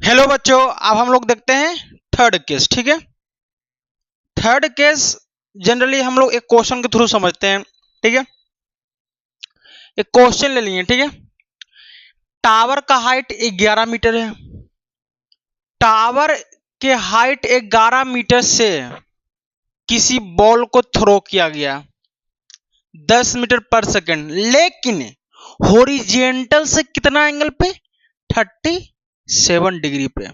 Hello बच्चों, अब हम लोग देखते हैं थर्ड केस। ठीक है, थर्ड केस जनरली हम लोग एक क्वेश्चन के थ्रू समझते हैं। ठीक है, एक क्वेश्चन ले लिए। ठीक है, टावर का हाइट 11 मीटर है। टावर के हाइट 11 मीटर से किसी बॉल को थ्रो किया गया 10 मीटर पर सेकंड, लेकिन हॉरिजेंटल से कितना एंगल पे? 37 डिग्री पे।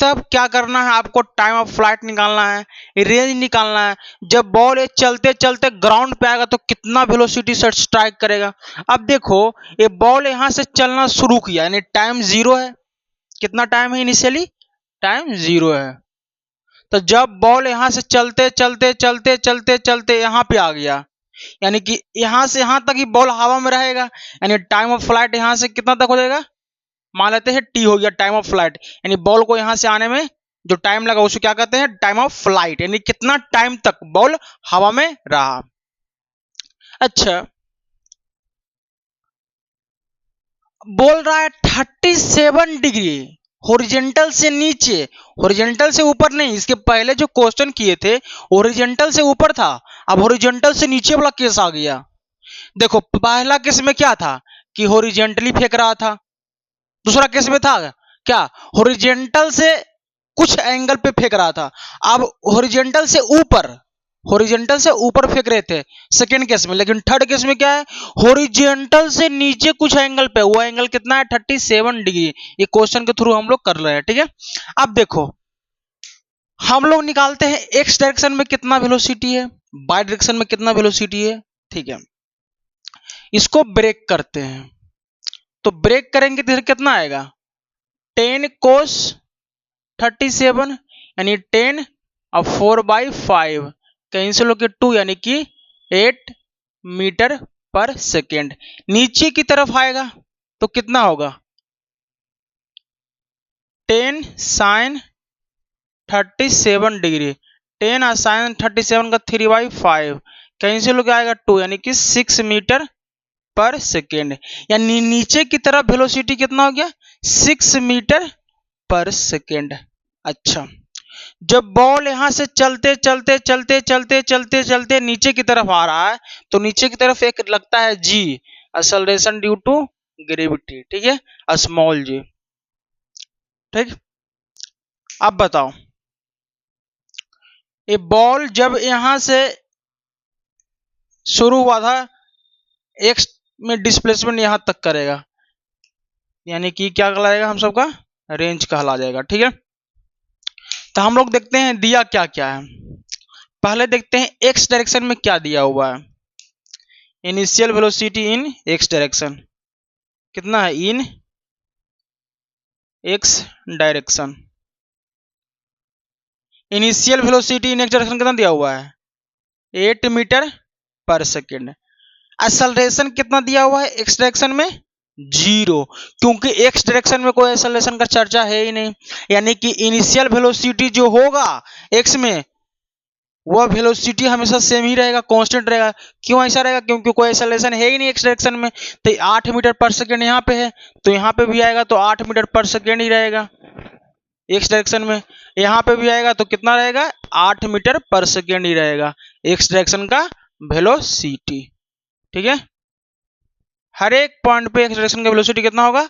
तब क्या करना है आपको? टाइम ऑफ फ्लाइट निकालना है, रेंज निकालना है। जब बॉल ये चलते चलते ग्राउंड पे आएगा तो कितना वेलोसिटी से स्ट्राइक करेगा। अब देखो, ये बॉल यहां से चलना शुरू किया यानी टाइम जीरो है। कितना टाइम है इनिशियली? टाइम जीरो है। तो जब बॉल यहां से चलते चलते चलते चलते चलते यहां पे आ गया, यानी कि यहां से यहां तक ही बॉल हवा में रहेगा, यानी टाइम ऑफ फ्लाइट यहां से कितना तक हो जाएगा? मान लेते हैं टी हो गया टाइम ऑफ फ्लाइट, यानी बॉल को यहां से आने में जो टाइम लगा उसे क्या कहते हैं? टाइम ऑफ फ्लाइट, यानी कितना टाइम तक बॉल हवा में रहा। अच्छा, बोल रहा है 37 डिग्री हॉरिजॉन्टल से नीचे, हॉरिजॉन्टल से ऊपर नहीं। इसके पहले जो क्वेश्चन किए थे हॉरिजॉन्टल से ऊपर था, अब हॉरिजॉन्टल से नीचे वाला केस आ गया। देखो, पहला केस में क्या था कि हॉरिजॉन्टली फेंक रहा था, दूसरा केस में था क्या? हॉरिजॉन्टल से कुछ एंगल पे फेंक रहा था। अब हॉरिजॉन्टल से ऊपर, हॉरिजॉन्टल से ऊपर फेंक रहे थे सेकेंड केस में, लेकिन थर्ड केस में क्या है? हॉरिजॉन्टल से नीचे कुछ एंगल पे, वो एंगल कितना है? 37 डिग्री। ये क्वेश्चन के थ्रू हम लोग कर रहे हैं। ठीक है, अब देखो हम लोग निकालते हैं एक्स डायरेक्शन में कितना वेलोसिटी है, वाई डायरेक्शन में कितना वेलोसिटी है। ठीक है, इसको ब्रेक करते हैं। तो ब्रेक करेंगे तो कितना आएगा? 10 कोस 37, यानी 10 और 4/5 कैंसिल होकर 2, यानी कि 8 मीटर पर सेकेंड। नीचे की तरफ आएगा तो कितना होगा? 10 साइन 37 डिग्री, 10 और साइन 37 का 3/5 कैंसिल होकर आएगा 2, यानी कि 6 मीटर पर सेकेंड। यानी नीचे की तरफ वेलोसिटी कितना हो गया? 6 मीटर पर सेकेंड। अच्छा, जब बॉल यहां से चलते चलते चलते चलते चलते चलते नीचे की तरफ आ रहा है तो नीचे की तरफ एक लगता है जी, एक्सेलरेशन ड्यू टू ग्रेविटी। ठीक है, स्मॉल जी। ठीक, अब बताओ, ये बॉल जब यहां से शुरू हुआ था एक्स में डिस्प्लेसमेंट यहां तक करेगा, यानी कि क्या कहलाएगा? हम सबका रेंज कहला जाएगा। ठीक है, तो हम लोग देखते हैं दिया क्या क्या है। पहले देखते हैं एक्स डायरेक्शन में क्या दिया हुआ है। Initial velocity in x direction कितना है? In x direction initial velocity in x direction कितना दिया हुआ है? 8 मीटर पर सेकेंड। एक्सेलरेशन कितना दिया हुआ है एक्स डायरेक्शन में? 0, क्योंकि एक्स डायरेक्शन में कोई एक्सेलरेशन का चर्चा है ही नहीं। यानी कि इनिशियल वेलोसिटी जो होगा एक्स में वह वेलोसिटी हमेशा सेम ही रहेगा, कांस्टेंट रहेगा। क्यों ऐसा रहेगा? क्योंकि कोई एक्सेलरेशन है ही नहीं एक्स डायरेक्शन में। तो 8 मीटर पर सेकेंड यहाँ पे है तो यहाँ पे भी आएगा तो 8 मीटर पर सेकेंड ही रहेगा एक्स डायरेक्शन में। यहाँ पे भी आएगा तो कितना रहेगा? 8 मीटर पर सेकेंड ही रहेगा एक्स डायरेक्शन का वेलोसिटी। ठीक है, हर एक पॉइंट पे एक्स डायरेक्शन का वेलोसिटी कितना होगा?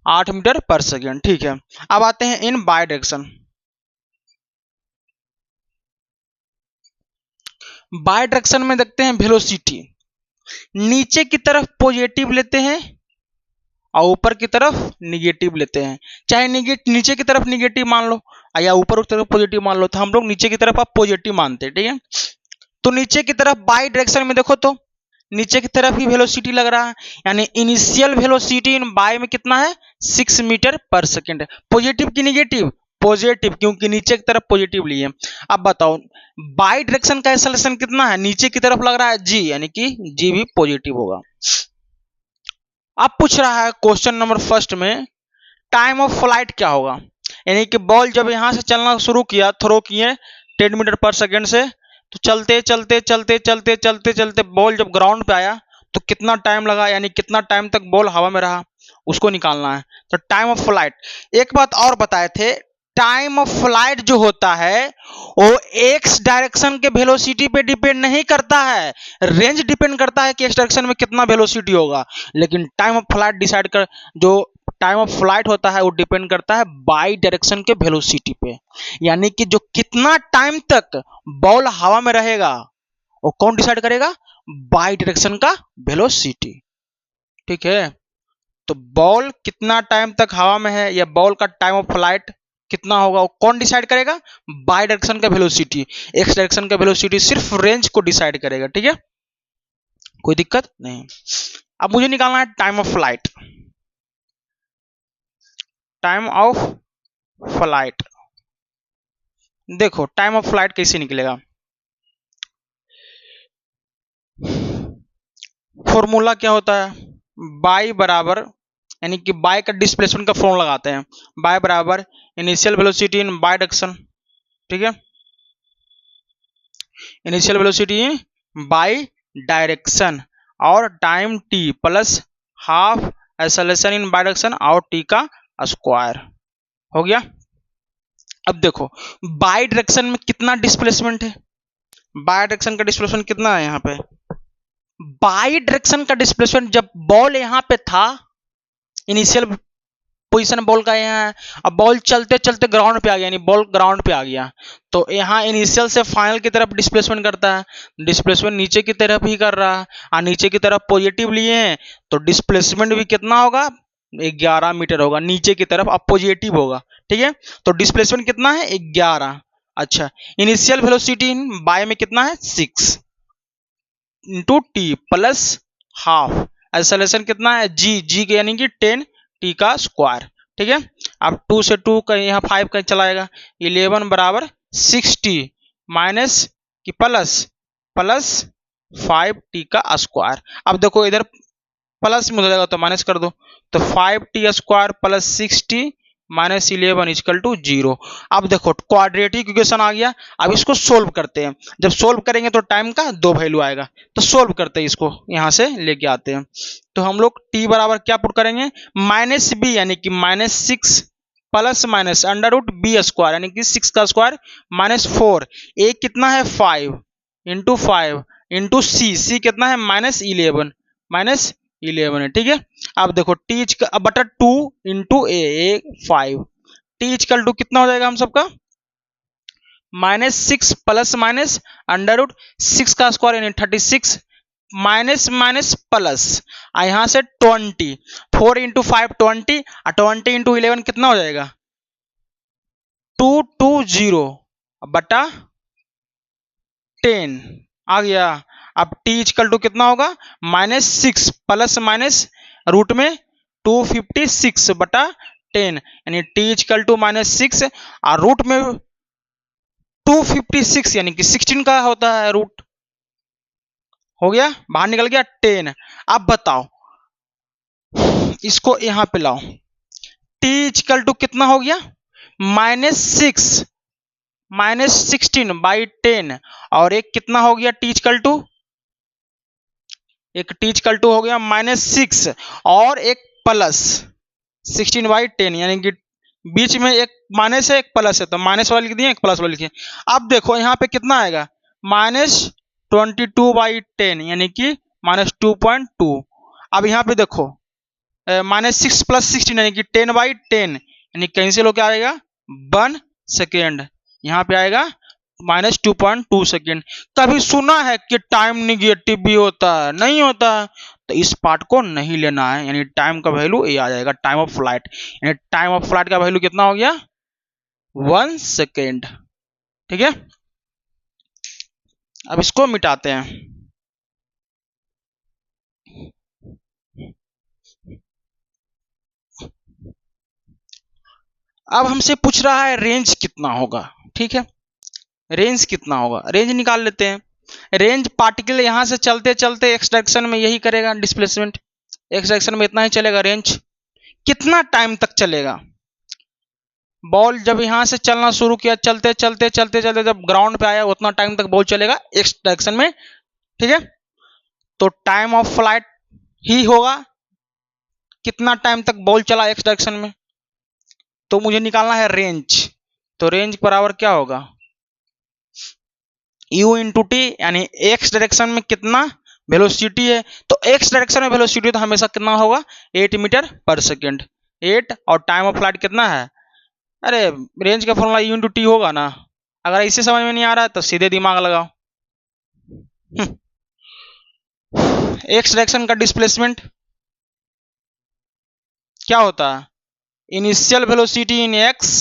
8 मीटर पर सेकेंड। ठीक है, अब आते हैं in y direction. Y direction में देखते हैं वेलोसिटी नीचे की तरफ पॉजिटिव लेते हैं और ऊपर की तरफ निगेटिव लेते हैं। चाहे नीचे की तरफ निगेटिव मान लो या ऊपर की तरफ पॉजिटिव मान लो, तो हम लोग नीचे की तरफ आप पॉजिटिव मानते हैं। ठीक है, तो नीचे की तरफ बाई डायरेक्शन में देखो तो नीचे की तरफ ही वेलोसिटी लग रहा है, यानी इनिशियल वेलोसिटी इन बाय में कितना है? 6 मीटर पर सेकेंड। पॉजिटिव की निगेटिव? पॉजिटिव, क्योंकि नीचे की तरफ पॉजिटिव लिए। अब बताओ बाई डायरेक्शन का एक्सेलरेशन कितना है? नीचे की तरफ लग रहा है जी, यानी कि जी भी पॉजिटिव होगा। अब पूछ रहा है क्वेश्चन नंबर फर्स्ट में टाइम ऑफ फ्लाइट क्या होगा, यानी कि बॉल जब यहां से चलना शुरू किया, थ्रो किए 10 मीटर पर सेकेंड से, तो चलते चलते चलते चलते चलते चलते बॉल जब ग्राउंड पे आया तो कितना टाइम लगा, यानी कितना टाइम तक बॉल हवा में रहा। उसको निकालना है। तो टाइम ऑफ फ्लाइट, एक बात और बताए थे, टाइम ऑफ फ्लाइट जो होता है वो एक्स डायरेक्शन के वेलोसिटी पे डिपेंड नहीं करता है, रेंज डिपेंड करता है कि एक्स डायरेक्शन में कितना वेलोसिटी होगा, लेकिन टाइम ऑफ फ्लाइट डिसाइड कर, जो टाइम ऑफ फ्लाइट होता है वो डिपेंड करता है बाई डायरेक्शन के वेलोसिटी पे, यानी कि जो कितना टाइम तक बॉल हवा में रहेगा वो कौन डिसाइड करेगा, बाई डायरेक्शन का वेलोसिटी। ठीक है, तो बॉल कितना टाइम तक हवा में है या बॉल का टाइम ऑफ फ्लाइट कितना होगा वो कौन डिसाइड करेगा, बाई डायरेक्शन का वेलोसिटी। एक्स डायरेक्शन का वेलोसिटी सिर्फ रेंज को डिसाइड करेगा। ठीक है, कोई दिक्कत नहीं। अब मुझे निकालना है time of flight. Time of flight, देखो टाइम ऑफ फ्लाइट कैसे निकलेगा, फॉर्मूला क्या होता है, बाई बराबर, यानी कि बाई का डिस्प्लेसमेंट का फॉर्मूला लगाते हैं, बाई बराबर initial velocity in y direction. ठीक है, initial velocity in y direction और time t plus half acceleration in y direction और टी का स्क्वायर। हो गया। अब देखो बाई डायरेक्शन में कितना डिस्प्लेसमेंट है, बाई डायरेक्शन का डिस्प्लेसमेंट कितना है, यहाँ पे बाई डायरेक्शन का डिस्प्लेसमेंट, जब बॉल यहां पे था इनिशियल पोजीशन बॉल का यहाँ है, अब बॉल चलते चलते ग्राउंड पे आ गया, यानी बॉल ग्राउंड पे आ गया, तो यहाँ इनिशियल से फाइनल की तरफ डिस्प्लेसमेंट करता है, डिस्प्लेसमेंट नीचे की तरफ ही कर रहा है, और नीचे की तरफ पॉजिटिव लिए हैं तो डिस्प्लेसमेंट भी कितना होगा, 11 मीटर होगा, नीचे की तरफ अब पॉजिटिव होगा। ठीक है, तो डिस्प्लेसमेंट कितना है, 11। अच्छा, इनिशियल वेलोसिटी बाय में कितना है, 6 into T plus half, acceleration कितना है, जी के यानी कि 10 टी का स्क्वायर। ठीक है, अब 2 से 2 का यहाँ 5 का चला जाएगा, 11 बराबर 60 माइनस की प्लस 5 टी का स्क्वायर। अब देखो इधर प्लस में हो जाएगा तो माइनस कर दो, तो 5 t square plus 60 minus 11 equal to 0। अब देखो क्वाड्रेटिक इक्वेशन आ गया। अब इसको सोल्व करते हैं, जब सोल्व करेंगे तो टाइम का 2 वैल्यू आएगा, तो सोल्व करते हैं, इसको यहां से लेके आते हैं। तो हम लोग टी बराबर क्या पुट करेंगे, माइनस बी यानी कि -6 plus minus under root b square यानी कि 6 का स्क्वायर माइनस 4, ए कितना है 5 इंटू 5 इंटू सी कितना है -11 है। ठीक है, अब देखो टी बटा 2 into a 5, t equal to कितना हो जाएगा हम सबका, -6 प्लस माइनस अंडर रूट 6 का स्क्वायर यानी 36 माइनस माइनस प्लस, यहां से 20, 4 इंटू 5 20 और 20 इंटू 11 कितना हो जाएगा 220 बटा 10 आ गया। अब t इक्वल टू कितना होगा, -6 प्लस माइनस रूट में 256 बटा 10 यानी t इक्वल टू -6 और रूट में 256 यानी कि 16 का होता है रूट। हो गया, बाहर निकल गया 10। अब बताओ इसको यहां पे लाओ, t इक्वल टू कितना हो गया, -6 -16 बाई 10 और एक कितना हो गया t इक्वल टू, एक t इक्वल टू हो गया -6 और एक प्लस 16 बाई 10 यानी कि बीच में एक माइनस है एक प्लस है, तो माइनस वाला लिख दिए एक प्लस वाला लिखिए। अब देखो यहाँ पे कितना आएगा -22 बाई 10 यानी कि -2.2। अब यहाँ पे देखो -6 प्लस 16 यानी कि 10 बाई 10 यानी कैंसिल होकर आएगा 1 सेकेंड, यहाँ पे आएगा -2.2 सेकेंड। कभी सुना है कि टाइम निगेटिव भी होता है, नहीं होता है, तो इस पार्ट को नहीं लेना है, यानी टाइम का वैल्यू ये आ जाएगा टाइम ऑफ फ्लाइट, यानी टाइम ऑफ फ्लाइट का वैल्यू कितना हो गया 1 सेकेंड। ठीक है, अब इसको मिटाते हैं। अब हमसे पूछ रहा है रेंज कितना होगा। ठीक है, रेंज कितना होगा, रेंज निकाल लेते हैं। रेंज पार्टिकल यहां से चलते चलते एक्स डायरेक्शन में यही करेगा डिस्प्लेसमेंट, एक्स डायरेक्शन में इतना ही चलेगा। रेंज कितना टाइम तक चलेगा, बॉल जब यहां से चलना शुरू किया चलते चलते चलते चलते जब ग्राउंड पे आया उतना टाइम तक बॉल चलेगा एक्स डायरेक्शन में। ठीक है, तो टाइम ऑफ फ्लाइट ही होगा कितना टाइम तक बॉल चला एक्स डायरेक्शन में, तो मुझे निकालना है रेंज। तो रेंज बराबर क्या होगा, u इंटू टी, यानी एक्स डायरेक्शन में कितना वेलोसिटी है, तो एक्स डायरेक्शन में वेलोसिटी तो हमेशा कितना होगा 8 मीटर पर सेकेंड, 8, और टाइम ऑफ फ्लाइट कितना है, अरे रेंज का फॉर्मूला u इंटू टी होगा ना। अगर इसे समझ में नहीं आ रहा है तो सीधे दिमाग लगाओ। एक्स डायरेक्शन का डिस्प्लेसमेंट क्या होता है, initial velocity in x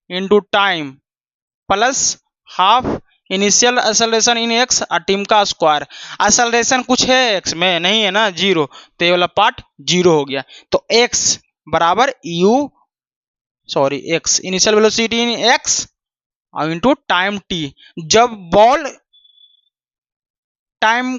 into time plus half initial acceleration in x और टीम का स्क्वायर। एक्सेलरेशन कुछ है एक्स में, नहीं है ना, जीरो, तो ये वाला पार्ट जीरो हो गया। तो एक्स बराबर x initial velocity in x और इंटू टाइम टी। जब बॉल टाइम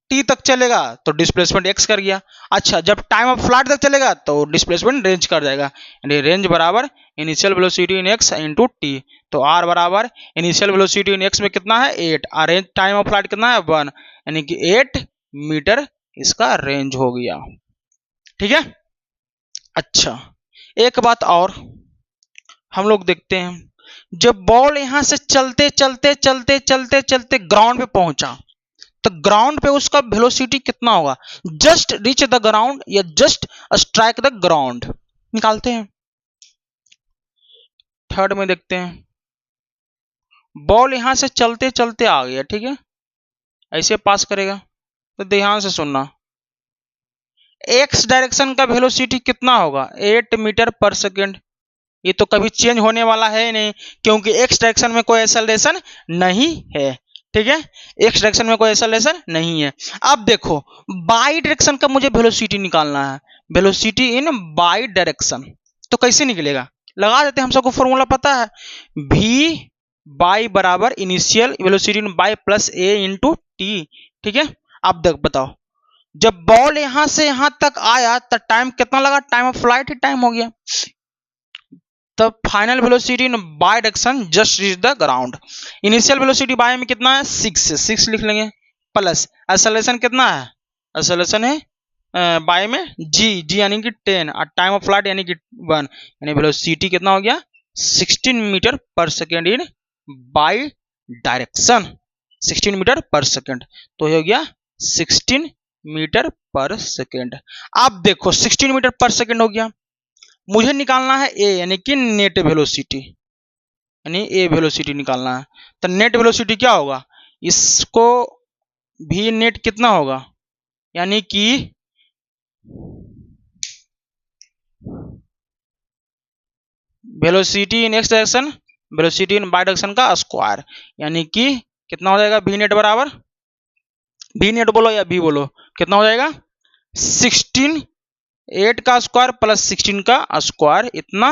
टी तक चलेगा तो डिस्प्लेसमेंट एक्स कर गया। अच्छा, जब टाइम ऑफ फ्लाइट तक चलेगा तो डिस्प्लेसमेंट रेंज कर जाएगा, यानी रेंज बराबर initial velocity in x into T. तो आर बराबर इनिशियल वेलोसिटी इन एक्स में कितना है 8 और रेंज टाइम ऑफ फ्लाइट कितना है 1, यानी कि 8 मीटर इसका रेंज हो गया। ठीक है। अच्छा, एक बात और हम लोग देखते हैं, जब बॉल यहां से चलते चलते चलते चलते चलते ग्राउंड पे पहुंचा तो ग्राउंड पे उसका वेलोसिटी कितना होगा, जस्ट रीच द ग्राउंड या जस्ट स्ट्राइक द ग्राउंड, निकालते हैं। थर्ड में देखते हैं, बॉल यहां से चलते चलते आ गया, ठीक है, ऐसे पास करेगा, तो ध्यान से सुनना, एक्स डायरेक्शन का वेलोसिटी कितना होगा 8 मीटर पर सेकेंड। ये तो कभी चेंज होने वाला है नहीं, क्योंकि एक्स डायरेक्शन में कोई एक्सेलरेशन नहीं है। ठीक है, एक्स डायरेक्शन में कोई एक्सेलरेशन नहीं है। अब देखो, बाई डायरेक्शन का मुझे वेलोसिटी निकालना है, वेलोसिटी इन बाई डायरेक्शन, तो कैसे निकलेगा, लगा देते हैं, हम सबको फॉर्मूला पता है, v बाई बराबर initial velocity in by plus a into T. ठीक है, अब देख बताओ, जब बॉल यहां से यहां तक आया तो टाइम कितना लगा, time of flight he time हो गया, तब final velocity in y direction just reach the ground. Initial velocity bye में कितना है 6 लिख लेंगे, प्लस एक्सेलरेशन कितना है, एक्सेलरेशन है बाय में जी यानी कि 10 और टाइम ऑफ फ्लाइट यानी कि 1, यानी वेलोसिटी कितना हो गया 16 metre per second in y direction, 16 metre per second, तो हो गया 16 मीटर पर सेकेंड। अब देखो 16 मीटर पर सेकेंड हो गया, मुझे निकालना है ए यानी कि नेट वेलोसिटी, यानी ए वेलोसिटी निकालना है। तो नेट वेलोसिटी क्या होगा, इसको भी नेट कितना होगा, यानी कि velocity in x direction velocity in y direction का स्क्वायर, यानी कि कितना हो जाएगा वी नेट बराबर, वी नेट बोलो या वी बोलो, कितना हो जाएगा 16 8 का स्क्वायर प्लस 16 का स्क्वायर, इतना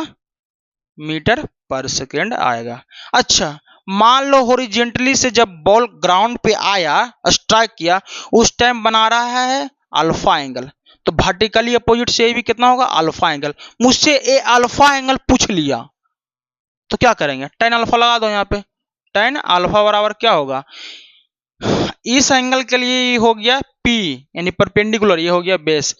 मीटर पर सेकेंड आएगा। अच्छा, मान लो हॉरिजॉन्टली से जब बॉल ग्राउंड पे आया स्ट्राइक किया, उस टाइम बना रहा है अल्फा एंगल, तो वर्टिकली अपोजिट से भी कितना होगा अल्फा एंगल। मुझसे ए अल्फा एंगल पूछ लिया तो क्या करेंगे, tan अल्फा लगा दो यहाँ पे, tan अल्फा बराबर क्या होगा, इस एंगल के लिए हो गया P यानी परपेंडिकुलर, ये हो गया बेस,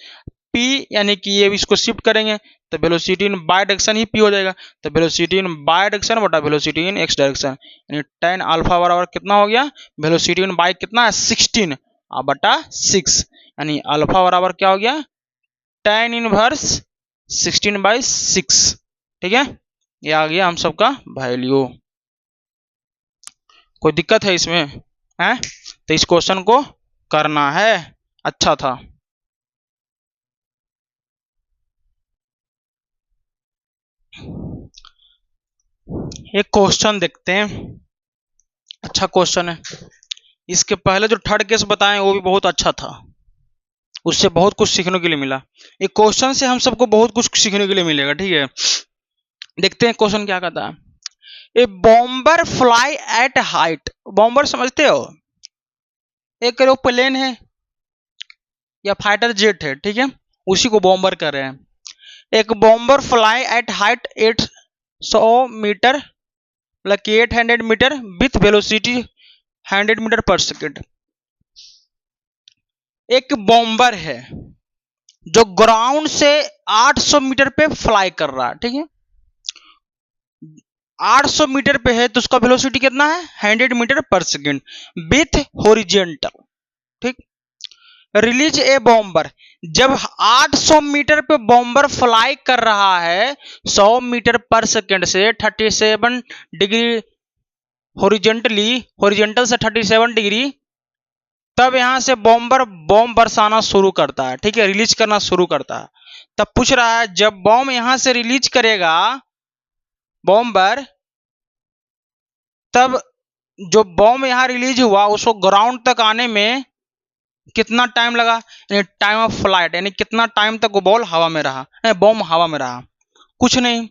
P यानी कि ये इसको शिफ्ट करेंगे तो वेलोसिटी इन बाय डायरेक्शन ही P हो जाएगा, तो वेलोसिटी इन बाय डायरेक्शन बटा वेलोसिटी इन एक्स डायरेक्शन, यानी tan अल्फा बराबर कितना हो गया, वेलोसिटी इन बाय कितना है 16 बटा 6, यानी अल्फा बराबर क्या हो गया tan इनवर्स 16/6। ठीक है, ये आ गया हम सबका वैल्यू। कोई दिक्कत है इसमें है, तो इस क्वेश्चन को करना है, अच्छा था। एक क्वेश्चन देखते हैं, अच्छा क्वेश्चन है, इसके पहले जो थर्ड केस बताएं वो भी बहुत अच्छा था, उससे बहुत कुछ सीखने के लिए मिला, एक क्वेश्चन से हम सबको बहुत कुछ सीखने के लिए मिलेगा। ठीक है, देखते हैं क्वेश्चन क्या कहता है, a bomber fly at height, bomber समझते हो, एक एरोप्लेन है या फाइटर जेट है, ठीक है, उसी को बॉम्बर कर रहे हैं। एक bomber fly at height 800 metre मतलब 800 metre with velocity 100 metre per second. एक बॉम्बर है जो ग्राउंड से 800 मीटर पे फ्लाई कर रहा है, ठीक है, 800 मीटर पे है तो उसका वेलोसिटी कितना है 100 metre per second with horizontal, ठीक। रिलीज ए बॉम्बर, जब 800 मीटर पे बॉम्बर फ्लाई कर रहा है 100 मीटर पर सेकेंड से 37 डिग्री हॉरिजेंटली, हॉरिजेंटल से 37 डिग्री, तब यहां से बॉम्बर बॉम्ब बरसाना शुरू करता है, ठीक है, रिलीज करना शुरू करता है। तब पूछ रहा है जब बॉम्ब यहां से रिलीज करेगा बॉम्बर, तब जो बॉम्ब यहां रिलीज हुआ उसको ग्राउंड तक आने में कितना टाइम लगा, यानी टाइम ऑफ फ्लाइट, यानी कितना टाइम तक वो बॉल हवा में रहा, बॉम्ब हवा में रहा, कुछ नहीं।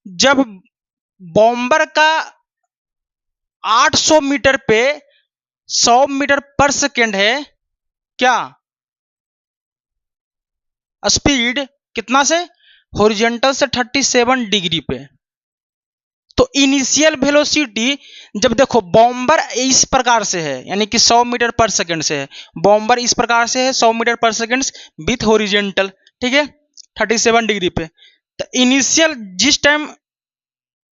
जब बॉम्बर का 800 मीटर पे 100 मीटर पर सेकेंड है, क्या स्पीड कितना से हॉरिजॉन्टल से 37 डिग्री पे, तो इनिशियल वेलोसिटी, जब देखो बॉम्बर इस प्रकार से है यानी कि 100 मीटर पर सेकंड से है, बॉम्बर इस प्रकार से है 100 metre per second with horizontal, ठीक है, 37 डिग्री पे, तो इनिशियल जिस टाइम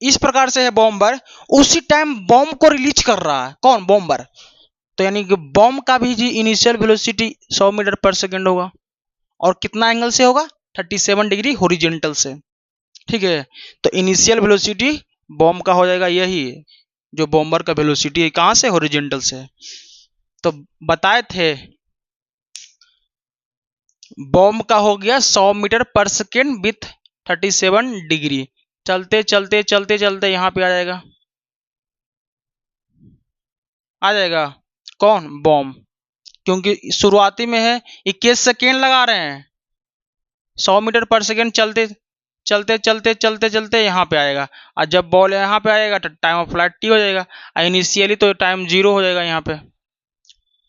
इस प्रकार से है बॉम्बर, उसी टाइम बॉम्ब को रिलीज कर रहा है कौन, बॉम्बर, तो यानी कि बॉम्ब का भी जी initial velocity 100 metre per second होगा, और कितना एंगल से होगा 37 डिग्री हॉरिजॉन्टल से, ठीक है। तो इनिशियल वेलोसिटी बॉम्ब का हो जाएगा यही, जो बॉम्बर का वेलोसिटी है कहां से, हॉरिजॉन्टल से। तो बताए थे बॉम्ब का हो गया 100 metre per second with 37 degree, चलते चलते चलते चलते यहां पे आ जाएगा कौन, बॉम्ब, क्योंकि शुरुआती में है 21 सेकेंड लगा रहे हैं, 100 मीटर पर सेकेंड चलते चलते चलते चलते चलते यहाँ पे आएगा, और जब बॉल यहाँ पे आएगा तो टाइम ऑफ फ्लाइट टी हो जाएगा, इनिशियली तो टाइम जीरो हो जाएगा, यहाँ पे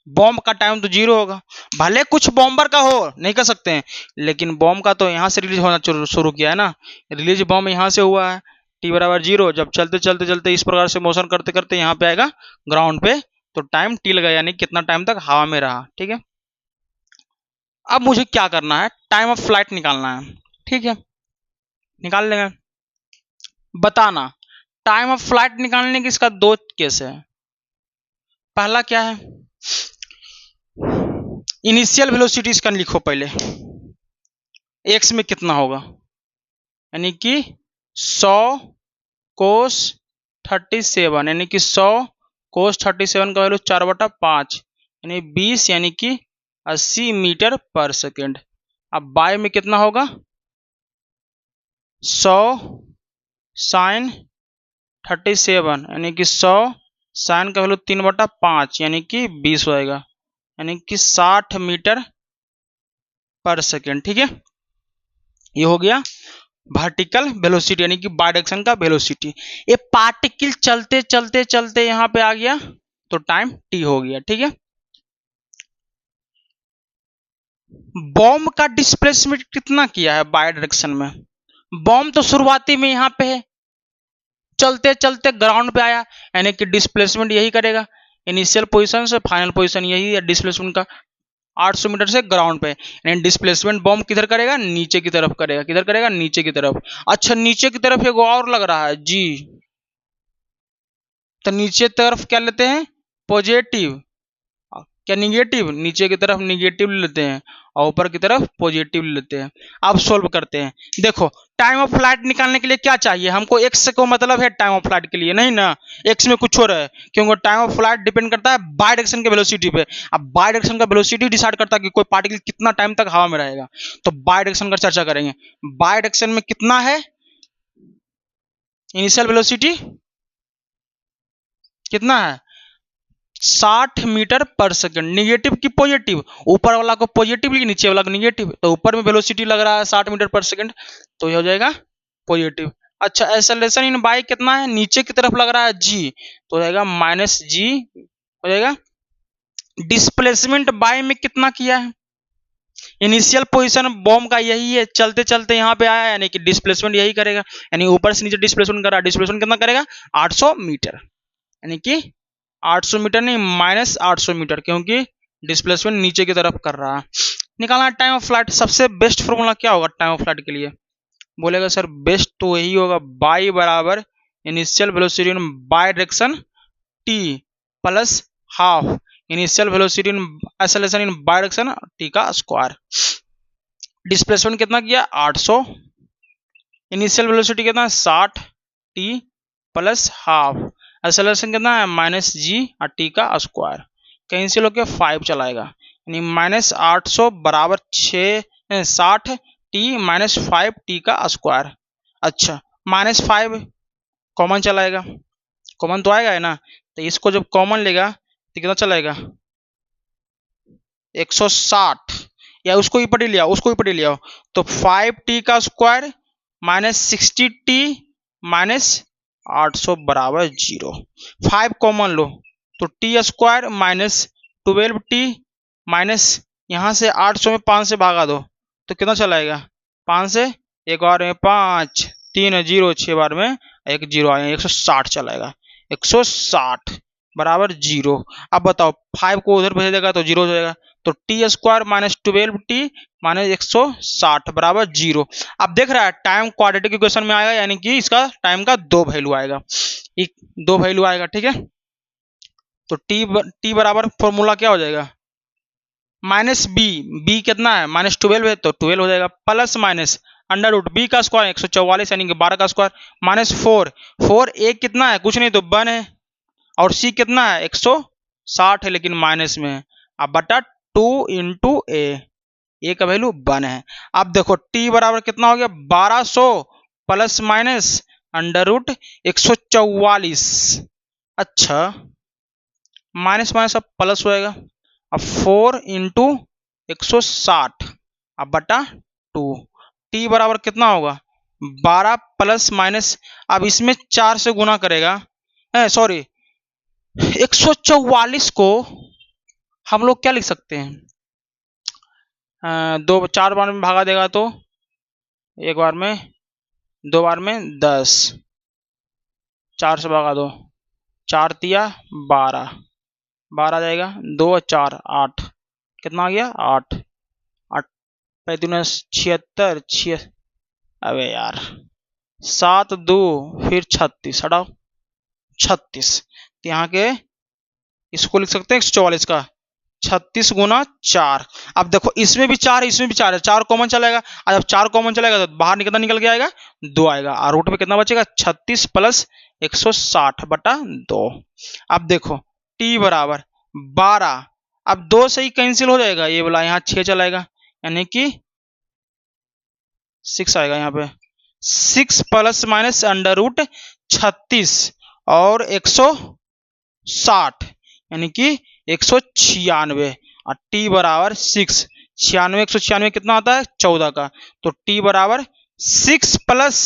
बॉम्ब का टाइम तो जीरो होगा, भले कुछ बॉम्बर का हो नहीं कर सकते हैं, लेकिन बॉम्ब का तो यहाँ से रिलीज होना शुरू किया है ना, रिलीज बॉम्ब यहाँ से हुआ है, टी बराबर जीरो, जब चलते चलते चलते इस प्रकार से मोशन करते करते यहाँ पे आएगा ग्राउंड पे, तो टाइम टी लगा, यानी कितना टाइम तक हवा में रहा, ठीक है। अब मुझे क्या करना है, टाइम ऑफ फ्लाइट निकालना है, ठीक है, निकाल लेंगे। बताना, टाइम ऑफ फ्लाइट निकालने की इसका दो केस है। पहला क्या है, इनिशियल वेलोसिटी इसका लिखो पहले, एक्स में कितना होगा, यानी कि 100 कोस 37, यानी कि 100 कोस 37 का वैल्यू 4/5, यानी 20, यानी कि 80 मीटर पर सेकेंड। अब बाय में कितना होगा, 100 साइन 37, यानी कि 100 साइन का वैल्यू 3/5, यानी कि 20 होएगा, यानी कि 60 मीटर पर सेकेंड, ठीक है। ये हो गया वर्टिकल वेलोसिटी, यानी कि बायडायरेक्शन का वेलोसिटी। ये पार्टिकल चलते चलते चलते यहां पे आ गया तो टाइम टी हो गया, ठीक है। बॉम्ब का डिस्प्लेसमेंट कितना किया है बायडायरेक्शन में, बॉम्ब तो शुरुआती में यहां पे है, चलते चलते ग्राउंड पे आया, यानी कि डिस्प्लेसमेंट यही करेगा, इनिशियल पोजीशन से फाइनल पोजीशन यही है डिस्प्लेसमेंट का, 800 मीटर से ग्राउंड पे, यानी डिस्प्लेसमेंट बॉम्ब किधर करेगा, नीचे की तरफ करेगा, किधर करेगा, नीचे की तरफ। अच्छा नीचे की तरफ एक और लग रहा है जी, तो नीचे तरफ क्या लेते हैं, पॉजिटिव, क्या निगेटिव, नीचे की तरफ निगेटिव लेते हैं और ऊपर की तरफ पॉजिटिव लेते हैं। अब सोल्व करते हैं, देखो टाइम ऑफ फ्लाइट निकालने के लिए क्या चाहिए हमको, एक्स को मतलब है टाइम ऑफ फ्लाइट के लिए, नहीं ना, एक्स में कुछ हो रहा है, क्योंकि टाइम ऑफ फ्लाइट डिपेंड करता है बाय डायरेक्शन के वेलोसिटी पे। अब बाय डायरेक्शन का वेलोसिटी डिसाइड करता है कि कोई पार्टिकल कितना टाइम तक हवा में रहेगा, तो बाय डायरेक्शन का चर्चा करेंगे। बाय डायरेक्शन में कितना है इनिशियल वेलोसिटी, कितना है 60 मीटर पर सेकंड, निगेटिव की पॉजिटिव, ऊपर वाला को पॉजिटिव लिखिए नीचे वाला को निगेटिव, तो ऊपर में वेलोसिटी लग रहा है 60 मीटर पर सेकंड, तो ये हो जाएगा पॉजिटिव। अच्छा एक्सेलरेशन इन बाई कितना है, नीचे की तरफ लग रहा है जी, तो हो जाएगा माइनस जी हो जाएगा। डिस्प्लेसमेंट बाई में कितना किया है, इनिशियल पोजीशन बॉम्ब का यही है, चलते चलते यहाँ पे आया, यानी कि डिस्प्लेसमेंट यही करेगा, यानी ऊपर से नीचे डिस्प्लेसमेंट कर रहा है, डिस्प्लेसमेंट कितना करेगा 800 मीटर, यानी कि 800 मीटर नहीं माइनस 800 मीटर, क्योंकि डिस्प्लेसमेंट नीचे की तरफ कर रहा है। निकालना टाइम ऑफ फ्लाइट। सबसे बेस्ट फॉर्मूला क्या होगा टाइम ऑफ फ्लाइट के लिए? बोलेगा सर बेस्ट तो यही होगा, बाई बराबर initial velocity in y direction T plus half initial velocity in acceleration in y direction T का स्क्वायर। डिस्प्लेसमेंट कितना किया 800, इनिशियल वेलोसिटी कितना है 60 टी प्लस हाफ, एक्सेलरेशन कितना है माइनस जी और टी का स्क्वायर। कैंसिल होकर 5 चलाएगा, यानी -800 बराबर 60 टी माइनस 5 टी का स्क्वायर। अच्छा -5 कॉमन चलाएगा, कॉमन तो आएगा है ना, तो इसको जब कॉमन लेगा तो कितना चलाएगा 160, या उसको ही पढ़ी लिया, उसको ही पढ़ी लिया, तो 5t का स्क्वायर माइनस 60t माइनस 800 बराबर 0। 5 कॉमन लो तो T square minus 12t minus यहाँ से 800 में 5 से भागा दो तो कितना चलाएगा 5 से, एक बार में 5, 3 0, 6 बार में एक 0 आएगा, 160 चलाएगा, 160 बराबर 0। अब बताओ 5 को उधर भेज देगा तो 0 हो जाएगा, तो T square minus 12t minus 160 बराबर 0। अब देख रहा है टाइम क्वाड्रेटिक इक्वेशन में आएगा, यानी कि इसका टाइम का 2 वैल्यू आएगा, 2 वैल्यू आएगा, ठीक है। तो टी बराबर फॉर्मूला क्या हो जाएगा माइनस बी कितना है -12 है तो 12 हो जाएगा, plus minus under root b का स्क्वायर 144 यानी कि 12 का स्क्वायर माइनस 4 ए कितना है कुछ नहीं तो 1 है, और सी कितना है 160 है लेकिन माइनस में है, अब बटा 2 इंटू ए का वैल्यू 1 है। अब देखो टी बराबर कितना हो गया 1200 प्लस माइनस अंडर रूट 144, अच्छा माइनस माइनस अब प्लस होएगा, अब 4 इंटू 160 अब बटा 2, टी बराबर कितना होगा 12 प्लस माइनस, अब इसमें 4 से गुना करेगा, सॉरी 144 को हम लोग क्या लिख सकते हैं, 4 बार में भागा देगा तो एक बार में, 2 बार में 10, 4 से भागा दो 4 तिया 12, 12 जाएगा 2 4 8, कितना आ गया 8, 8 76, अबे यार 7 2 फिर 36 हटाओ 36, तो यहाँ के इसको लिख सकते हैं 144 का 36 गुना 4। अब देखो इसमें भी 4 है इसमें भी 4 है, 4 कॉमन चलेगा, और जब 4 कॉमन चलेगा तो बाहर कितना निकल के आएगा 2 आएगा, और रूट में कितना बचेगा 36 प्लस 160 बटा 2। अब देखो टी बराबर 12, अब 2 से ही कैंसिल हो जाएगा, ये बोला यहाँ 6 चलाएगा यानी कि 6 आएगा, यहाँ पे 6 प्लस माइनस अंडर रूट 36 और 160 यानी कि 196, और टी बराबर 6, 96 196 कितना आता है 14 का, तो टी बराबर 6 प्लस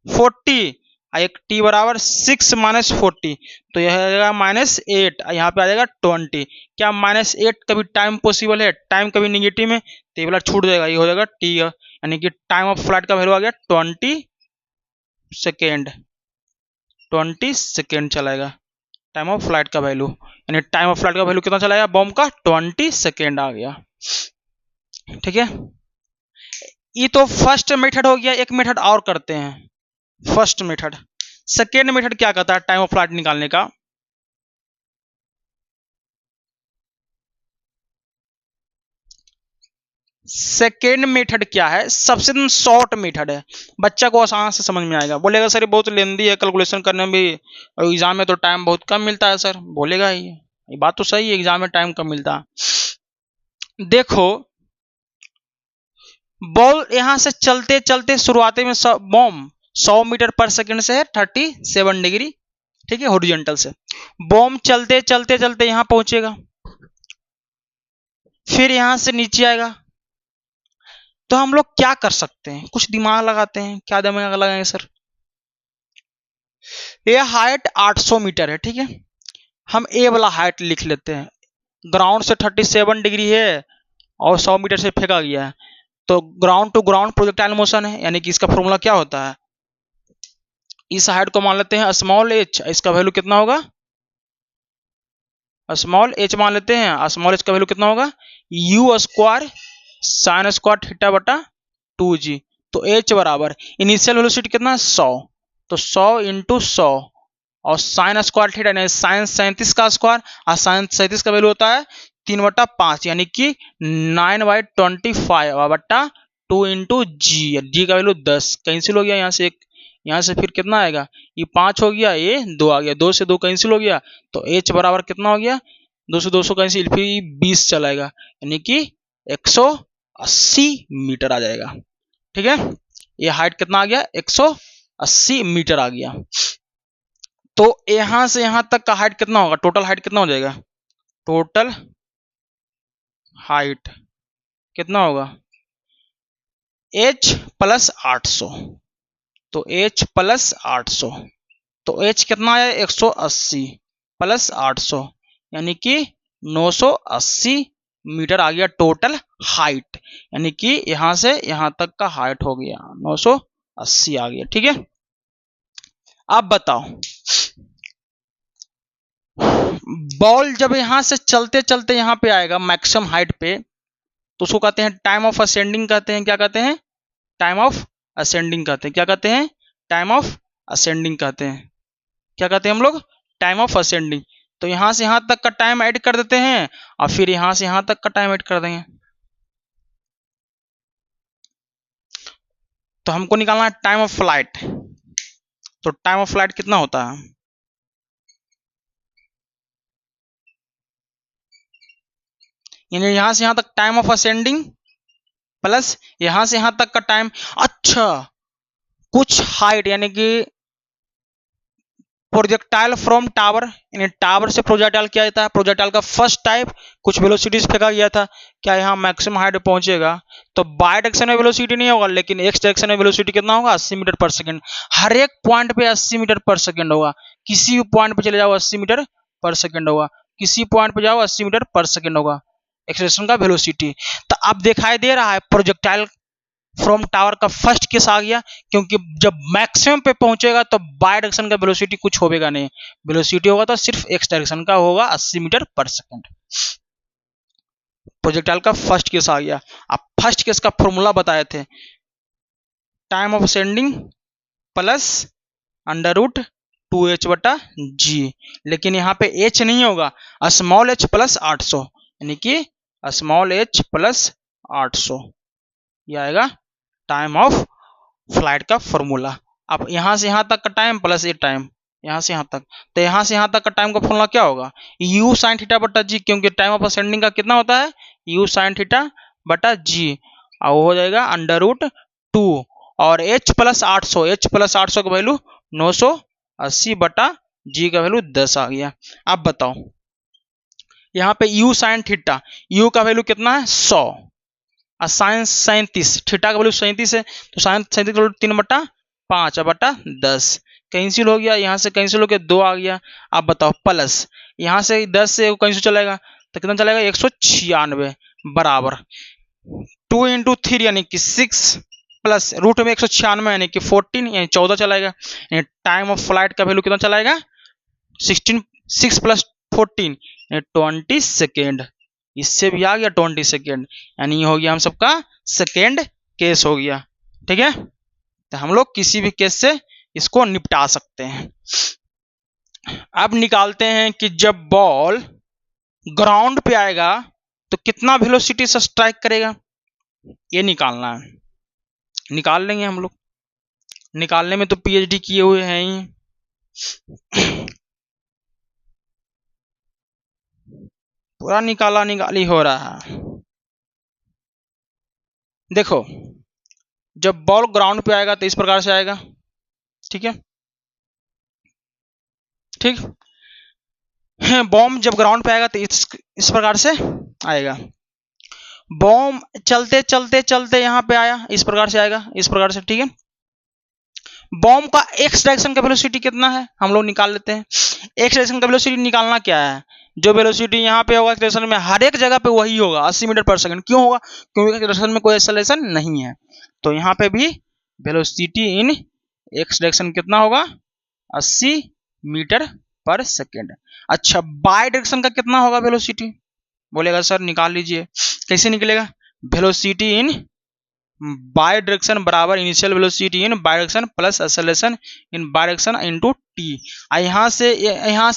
40, एक टी बराबर 6 माइनस 40, तो यह आ जाएगा -8, यहाँ पे आ जाएगा 20। क्या -8 कभी टाइम पॉसिबल है, टाइम कभी निगेटिव में, तो ये वाला छूट जाएगा, ये हो जाएगा टी, यानी कि टाइम ऑफ फ्लाइट का वैल्यू आ गया 20 सेकेंड, 20 सेकेंड चलाएगा टाइम ऑफ फ्लाइट का वैल्यू, यानी टाइम ऑफ फ्लाइट का वैल्यू कितना चलाएगा बॉम्ब का 20 सेकेंड आ गया, ठीक है। ये तो फर्स्ट मेथड हो गया, एक मेथड और करते हैं फर्स्ट मेथड। सेकेंड मेथड क्या कहता है टाइम ऑफ फ्लाइट निकालने का, सेकेंड मेथड क्या है, सबसे शॉर्ट मेथड है, बच्चा को आसान से समझ में आएगा। बोलेगा सर ये बहुत लेंदी है, कैलकुलेशन करने में भी, एग्जाम में तो टाइम बहुत कम मिलता है सर, बोलेगा ही, ये बात तो सही है एग्जाम में टाइम कम मिलता है। देखो बॉल यहां से चलते चलते शुरुआती में बॉम्ब 100 मीटर पर सेकंड से है 37 डिग्री, ठीक है हॉरिजॉन्टल से, बॉम्ब चलते चलते चलते यहां पहुंचेगा, फिर यहां से नीचे आएगा, तो हम लोग क्या कर सकते हैं, कुछ दिमाग लगाते हैं, क्या दिमाग लगाएंगे सर। ये हाइट 800 मीटर है, ठीक है, हम ए वाला हाइट लिख लेते हैं, ग्राउंड से 37 डिग्री है और 100 मीटर से फेंका गया है, तो ground to ground projectile motion है, यानी कि इसका फॉर्मूला क्या होता है, इस हाइट को मान लेते हैं स्मॉल एच, इसका वैल्यू कितना होगा स्मॉल एच मान लेते हैं, स्मॉल एच का वैल्यू कितना होगा u square sine square theta बटा 2g। तो h बराबर इनिशियल वेलोसिटी कितना है 100, तो 100 इंटू 100 और साइन स्क्वायर थीटा यानी साइन 37 का स्क्वायर, और साइन 37 का वैल्यू होता है 3/5 यानी कि 9/25 बटा 2 इंटू जी। जी का वैल्यू 10 कैंसिल हो गया, यहाँ से एक, यहाँ से फिर कितना आएगा, ये 5 हो गया, ये 2 आ गया, 2 से 2 कैंसिल हो गया, तो h बराबर कितना हो गया, 2 से 200 कैंसिल, फिर 20 चलाएगा यानी कि 180 मीटर आ जाएगा। ठीक है, ये हाइट कितना आ गया, 180 मीटर आ गया। तो यहां से यहां तक का हाइट कितना होगा, टोटल हाइट कितना हो जाएगा, टोटल हाइट कितना होगा h प्लस 800, तो h प्लस 800, तो h कितना आया 180 प्लस 800 यानी कि 980 मीटर आ गया टोटल हाइट, यानी कि यहां से यहां तक का हाइट हो गया 980 आ गया। ठीक है, अब बताओ बॉल जब यहां से चलते चलते यहां पे आएगा मैक्सिमम हाइट पे, तो उसको कहते हैं टाइम ऑफ असेंडिंग कहते हैं। क्या कहते हैं, टाइम ऑफ असेंडिंग कहते हैं। क्या कहते हैं, टाइम ऑफ असेंडिंग कहते हैं। क्या कहते हैं हम लोग, टाइम ऑफ असेंडिंग। तो यहां से यहां तक का टाइम ऐड कर देते हैं और फिर यहां से यहां तक का टाइम ऐड कर देंगे। तो हमको निकालना है टाइम ऑफ फ्लाइट। तो टाइम ऑफ फ्लाइट कितना होता है, यानी यहां से यहां तक टाइम ऑफ असेंडिंग प्लस यहां से यहां तक का टाइम। अच्छा, कुछ हाइट यानी कि प्रोजेक्टाइल फ्रॉम टावर, यानी टावर से प्रोजेक्टाइल किया जाता है, प्रोजेक्टाइल का फर्स्ट टाइप कुछ वेलोसिटीज फेंका गया था, क्या यहाँ मैक्सिमम हाइट पहुंचेगा, तो बाय डायरेक्शन में वेलोसिटी नहीं होगा लेकिन एक्स डायरेक्शन में वेलोसिटी कितना होगा 80 मीटर पर सेकंड। हर एक पॉइंट पे 80 मीटर पर सेकंड होगा, किसी भी पॉइंट पे चले जाओ 80 मीटर पर सेकंड होगा, किसी पॉइंट पे जाओ 80 मीटर पर सेकंड होगा एक्सेलरेशन का वेलोसिटी। तो अब दिखाई दे रहा है प्रोजेक्टाइल फ्रॉम टावर का फर्स्ट केस आ गया, क्योंकि जब मैक्सिमम पे पहुंचेगा तो बाय डायरेक्शन का वेलोसिटी कुछ होगा नहीं, वेलोसिटी होगा तो सिर्फ एक्स डायरेक्शन का होगा 80 मीटर पर सेकंड। प्रोजेक्टाइल का फर्स्ट केस आ गया। अब फर्स्ट केस का फॉर्मूला बताए थे, time of ascending plus under root 2h बटा जी, लेकिन यहाँ पे h नहीं होगा, स्मॉल h प्लस 800 यानी कि स्मॉल h प्लस 800 ये आएगा टाइम ऑफ फ्लाइट का फॉर्मूला। अब यहां से यहां तक का टाइम प्लस ये टाइम यहां से यहां तक, तो यहां से यहां तक का टाइम का फॉर्मूला क्या होगा, u साइन थीटा बटा जी, क्योंकि टाइम ऑफ असेंडिंग का कितना होता है u साइन थीटा बटा जी, और वो हो जाएगा अंडर रूट 2 और h प्लस 800 का वैल्यू 980 बटा जी का वैल्यू 10 आ गया। अब बताओ यहाँ पे u साइन थीटा, u का वैल्यू कितना है 100 और साइन 37, थीटा का वैल्यू 37 है, तो साइन 37 का वैल्यू 3/5 बटा 10 कैंसिल हो गया, यहाँ से कैंसिल हो गया 2 आ गया। अब बताओ प्लस यहाँ से 10 से कैंसिल चलेगा तो कितना चलेगा 196 बराबर 2 इंटू 3 यानी कि 6 प्लस रूट में 196 यानी कि 14 यानी 14 चलाएगा। यानी टाइम ऑफ फ्लाइट का वैल्यू कितना चलाएगा 6 प्लस 14 20 सेकेंड, इससे भी आ गया 20 सेकेंड, यानी ये हो गया हम सबका सेकेंड केस हो गया। ठीक है, तो हम लोग किसी भी केस से इसको निपटा सकते हैं। अब निकालते हैं कि जब बॉल ग्राउंड पे आएगा तो कितना वेलोसिटी से स्ट्राइक करेगा, ये निकालना है। निकाल लेंगे हम लोग, निकालने में तो पीएचडी किए हुए हैं ही, पूरा निकाला निकाली हो रहा है। देखो जब बॉल ग्राउंड पे आएगा तो इस प्रकार से आएगा, ठीक है, ठीक, बॉम्ब जब ग्राउंड पे आएगा तो इस प्रकार से आएगा। बॉम्ब चलते चलते चलते यहाँ पे आया, इस प्रकार से आएगा, इस प्रकार से, ठीक है। बॉम्ब का एक्स डायरेक्शन का वेलोसिटी कितना है हम लोग निकाल लेते हैं। एक्स डायरेक्शन का वेलोसिटी निकालना क्या है, जो वेलोसिटी यहाँ पे होगा डायरेक्शन में हर एक जगह पे वही होगा 80 मीटर पर सेकंड। क्यों होगा, क्योंकि डायरेक्शन में कोई एक्सेलरेशन नहीं है, तो यहाँ पे भी वेलोसिटी इन एक्स डायरेक्शन कितना होगा 80 मीटर पर सेकेंड। अच्छा, बाय डायरेक्शन का कितना होगा वेलोसिटी, बोलेगा सर निकाल लीजिए, कैसे निकलेगा, वेलोसिटी इन बाई डायरेक्शन बराबर initial velocity in y direction plus acceleration in y direction into T. यहाँ से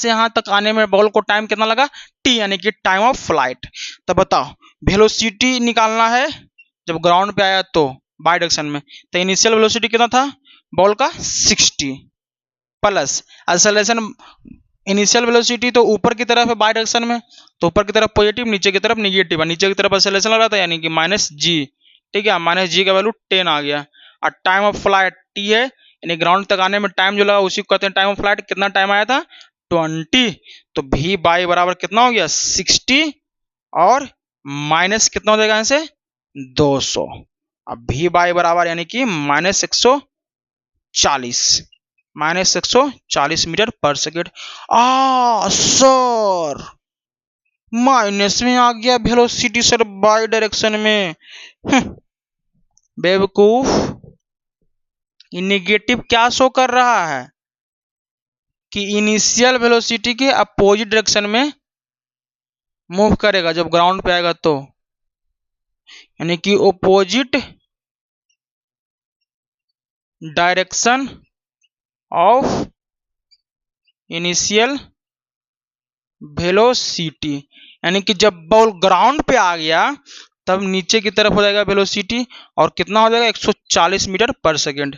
यहाँ तक आने में बॉल को टाइम कितना लगा, टी, यानी कि टाइम ऑफ फ्लाइट। तो बताओ वेलोसिटी निकालना है जब ग्राउंड पे आया तो बाई डायरेक्शन में, तो इनिशियल वेलोसिटी कितना था बॉल का 60 प्लस एक्सेलरेशन। इनिशियल वेलोसिटी तो ऊपर की तरफ है बाई डायरेक्शन में, तो ऊपर की तरफ पॉजिटिव, नीचे की तरफ निगेटिव है, नीचे की तरफ एक्सेलरेशन लग रहा था यानी कि माइनस जी। ठीक है, माइनस जी का वैल्यू 10 आ गया। और टाइम ऑफ फ्लाइट टी है, यानी ग्राउंड तक आने में टाइम जो लगा उसी को कहते हैं टाइम ऑफ फ्लाइट। कितना टाइम आया था 20, तो भी बाई बराबर कितना हो गया 60 और माइनस कितना हो जाएगा यहाँ से 200। अब भी बाई बराबर यानी कि minus 140 metre per second. Sir minus में आ गया वेलोसिटी सर बाई डायरेक्शन में। बेवकूफ, नेगेटिव क्या शो कर रहा है कि इनिशियल वेलोसिटी के अपोजिट डायरेक्शन में मूव करेगा जब ग्राउंड पे आएगा तो, यानी कि opposite direction of initial velocity, यानी कि जब बॉल ग्राउंड पे आ गया तब नीचे की तरफ हो जाएगा वेलोसिटी और कितना हो जाएगा 140 मीटर पर सेकेंड।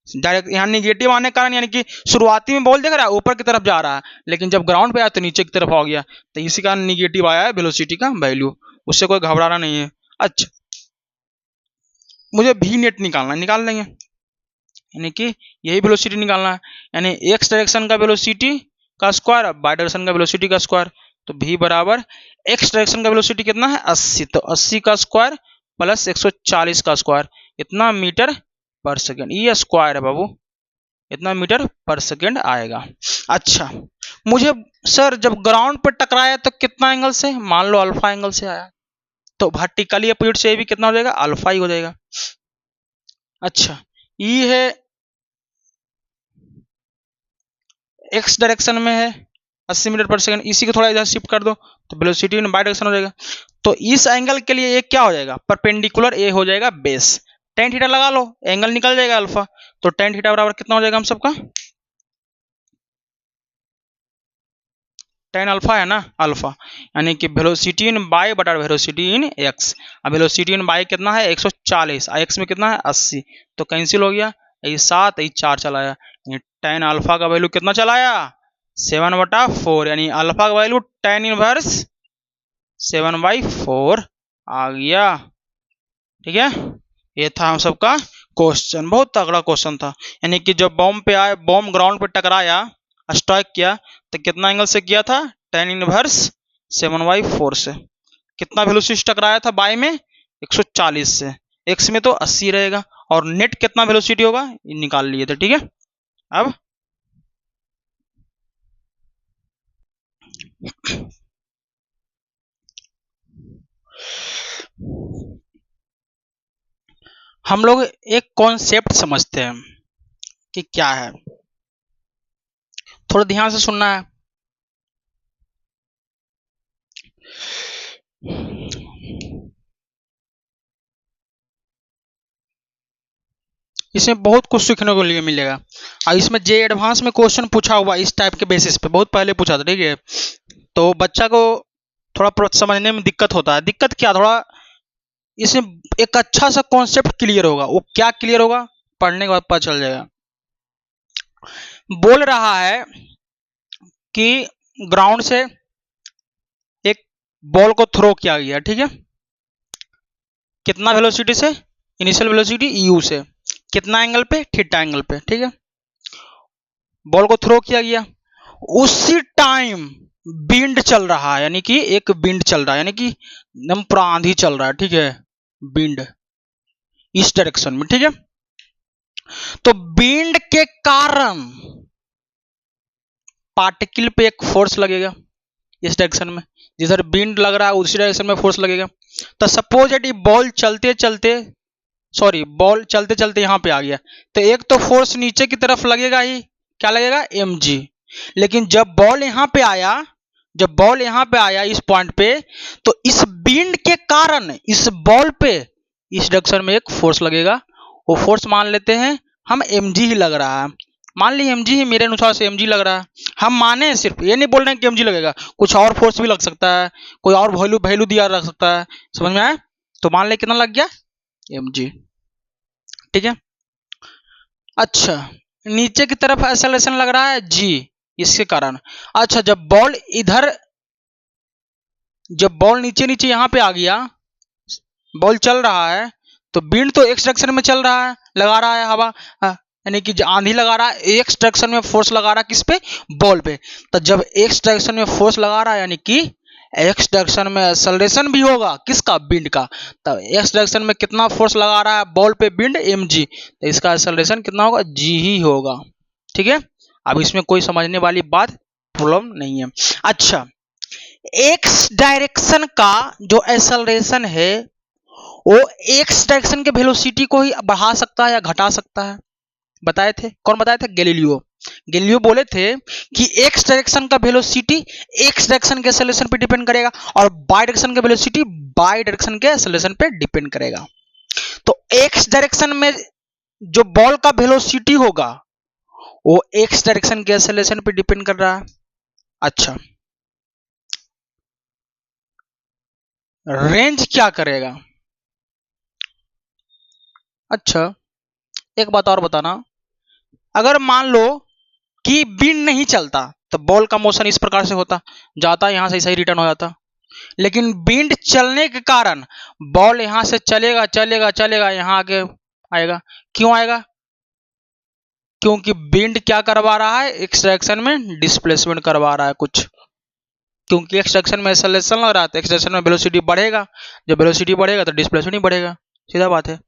डायरेक्ट यहाँ निगेटिव आने के कारण, यानी कि शुरुआती में बॉल देख रहा है ऊपर की तरफ जा रहा है, लेकिन जब ग्राउंड पे आया तो नीचे की तरफ हो गया, तो इसी कारण निगेटिव आया है वेलोसिटी का वैल्यू। उससे कोई घबराना नहीं है। अच्छा, मुझे भी नेट निकालना, निकाल लेंगे, यानी कि यही वेलोसिटी निकालना है, यानी एक्स डायरेक्शन का वेलोसिटी का स्क्वायर बाई डायरेक्शन का वेलोसिटी का स्क्वायर। तो भी बराबर एक्स डायरेक्शन का वेलोसिटी कितना है 80, तो 80 का स्क्वायर प्लस 140 का स्क्वायर, इतना मीटर पर सेकेंड। ये स्क्वायर है बाबू, इतना मीटर पर सेकेंड आएगा। अच्छा, मुझे सर जब ग्राउंड पर टकराया तो कितना एंगल से, मान लो अल्फा एंगल से आया, तो वर्टिकली अपोजिट से भी कितना हो जाएगा अल्फा ही हो जाएगा। अच्छा, ये है एक्स डायरेक्शन में है 80 मीटर पर सेकंड, इसी को थोड़ा इधर शिफ्ट कर दो तो वेलोसिटी इन बाई डायरेक्शन हो जाएगा। तो इस एंगल के लिए ये क्या हो जाएगा परपेंडिकुलर, ए हो जाएगा बेस। टेन थीटा लगा लो, एंगल निकल जाएगा अल्फा, तो टेन थीटा बराबर कितना हो जाएगा हम सबका, टेन अल्फा है ना, अल्फा, यानी कि वेलोसिटी इन बाई बटा वेलोसिटी इन एक्स। अब वेलोसिटी इन बाई कितना है 140, एक्स में कितना है 80, तो कैंसिल हो गया, ये 7 ये 4 चलाया, टेन अल्फा का वैल्यू कितना चलाया 7/4, यानी अल्फा का वैल्यू टेन इनवर्स 7/4 आ गया। ठीक है, ये था हम सबका क्वेश्चन, बहुत तगड़ा क्वेश्चन था। यानी कि जब बॉम्ब पे आए, बॉम्ब ग्राउंड पे टकराया, स्ट्राइक किया, तो कितना एंगल से किया था टेन इनवर्स 7/4 से। कितना वेलोसिटी टकराया था बाई में 140 से, एक्स में तो 80 रहेगा, और नेट कितना वेलोसिटी होगा ये निकाल लिए थे। ठीक है, अब हम लोग एक कॉन्सेप्ट समझते हैं कि क्या है, थोड़ा ध्यान से सुनना है। इसमें बहुत कुछ सीखने को लिए मिलेगा, और इसमें जे एडवांस में क्वेश्चन पूछा हुआ इस टाइप के बेसिस पे, बहुत पहले पूछा था। ठीक है, तो बच्चा को थोड़ा समझने में दिक्कत होता है। दिक्कत क्या, थोड़ा इसमें एक अच्छा सा कॉन्सेप्ट क्लियर होगा। वो क्या क्लियर होगा पढ़ने के बाद पता चल जाएगा। बोल रहा है कि ग्राउंड से एक बॉल को थ्रो किया गया, ठीक है, कितना वेलोसिटी से, इनिशियल वेलोसिटी यू से, कितना एंगल पे, थीटा एंगल पे। ठीक है, बॉल को थ्रो किया गया, उसी टाइम विंड चल रहा है, यानी कि एक विंड चल रहा है, यानी कि एकदम पूरा आंधी चल रहा है। ठीक है, विंड इस डायरेक्शन में। ठीक है, तो विंड के कारण पार्टिकल पे एक फोर्स लगेगा इस डायरेक्शन में, जिधर विंड लग रहा है उसी डायरेक्शन में फोर्स लगेगा। तो सपोज दैट बॉल चलते चलते यहां पे आ गया, तो एक तो फोर्स नीचे की तरफ लगेगा ही, क्या लगेगा mg। लेकिन जब बॉल यहां पे आया जब बॉल यहां पे आया इस पॉइंट पे, तो इस बींड के कारण इस बॉल पे इस डायरेक्शन में एक फोर्स लगेगा। वो फोर्स मान लेते हैं हम mg ही लग रहा है, मान ली mg ही, मेरे अनुसार से mg लग रहा है। हम माने, सिर्फ ये नहीं बोल रहे हैं कि mg लगेगा, कुछ और फोर्स भी लग सकता है, कोई और वैल्यू वैल्यू दिया रख सकता है, समझ में आया? तो मान ले कितना लग गया, mg। ठीक है। अच्छा, नीचे की तरफ एक्सेलरेशन लग रहा है g, इसके कारण। अच्छा, जब बॉल नीचे नीचे यहां पे आ गया, बॉल चल रहा है, तो विंड तो एक्स डायरेक्शन में चल रहा है, लगा रहा है हवा, यानी कि आंधी लगा रहा है, एक्स डायरेक्शन में फोर्स लगा रहा है, किस पे, बॉल पे। तो जब एक्स डायरेक्शन में फोर्स लगा रहा है, यानी कि एक्स डायरेक्शन में एक्सेलरेशन भी होगा, किसका, विंड का। तब एक्स डायरेक्शन में कितना फोर्स लगा रहा है बॉल पे विंड, mg, तो इसका एक्सेलरेशन कितना होगा, g ही होगा। ठीक है, अब इसमें कोई समझने वाली बात, प्रॉब्लम नहीं है। अच्छा, एक्स डायरेक्शन का जो एक्सेलरेशन है वो एक्स डायरेक्शन के वेलोसिटी को ही बढ़ा सकता है या घटा सकता है। बताए थे, कौन बताए थे, गैलीलियो। गैलीलियो बोले थे कि एक्स डायरेक्शन का वेलोसिटी एक्स डायरेक्शन के एक्सेलरेशन पे डिपेंड करेगा और बाई डायरेक्शन का वेलोसिटी बाई डायरेक्शन के एक्सेलरेशन पे डिपेंड करेगा। तो एक्स डायरेक्शन में जो बॉल का वेलोसिटी होगा वो एक्स डायरेक्शन के एक्सेलरेशन पे डिपेंड कर रहा है। अच्छा, रेंज क्या करेगा। अच्छा, एक बात और बताना, अगर मान लो कि विंड नहीं चलता तो बॉल का मोशन इस प्रकार से होता, जाता यहां से सही रिटर्न हो जाता। लेकिन विंड चलने के कारण बॉल यहां से चलेगा चलेगा चलेगा, यहां आके आएगा। क्यों आएगा, क्योंकि विंड क्या करवा रहा है, एक्स डायरेक्शन में डिस्प्लेसमेंट करवा रहा है कुछ, क्योंकि एक्स डायरेक्शन में एक्सेलरेशन लग रहा है तो एक्स डायरेक्शन में वेलोसिटी बढ़ेगा, जब वेलोसिटी बढ़ेगा तो डिस्प्लेसमेंट ही बढ़ेगा, सीधा बात है।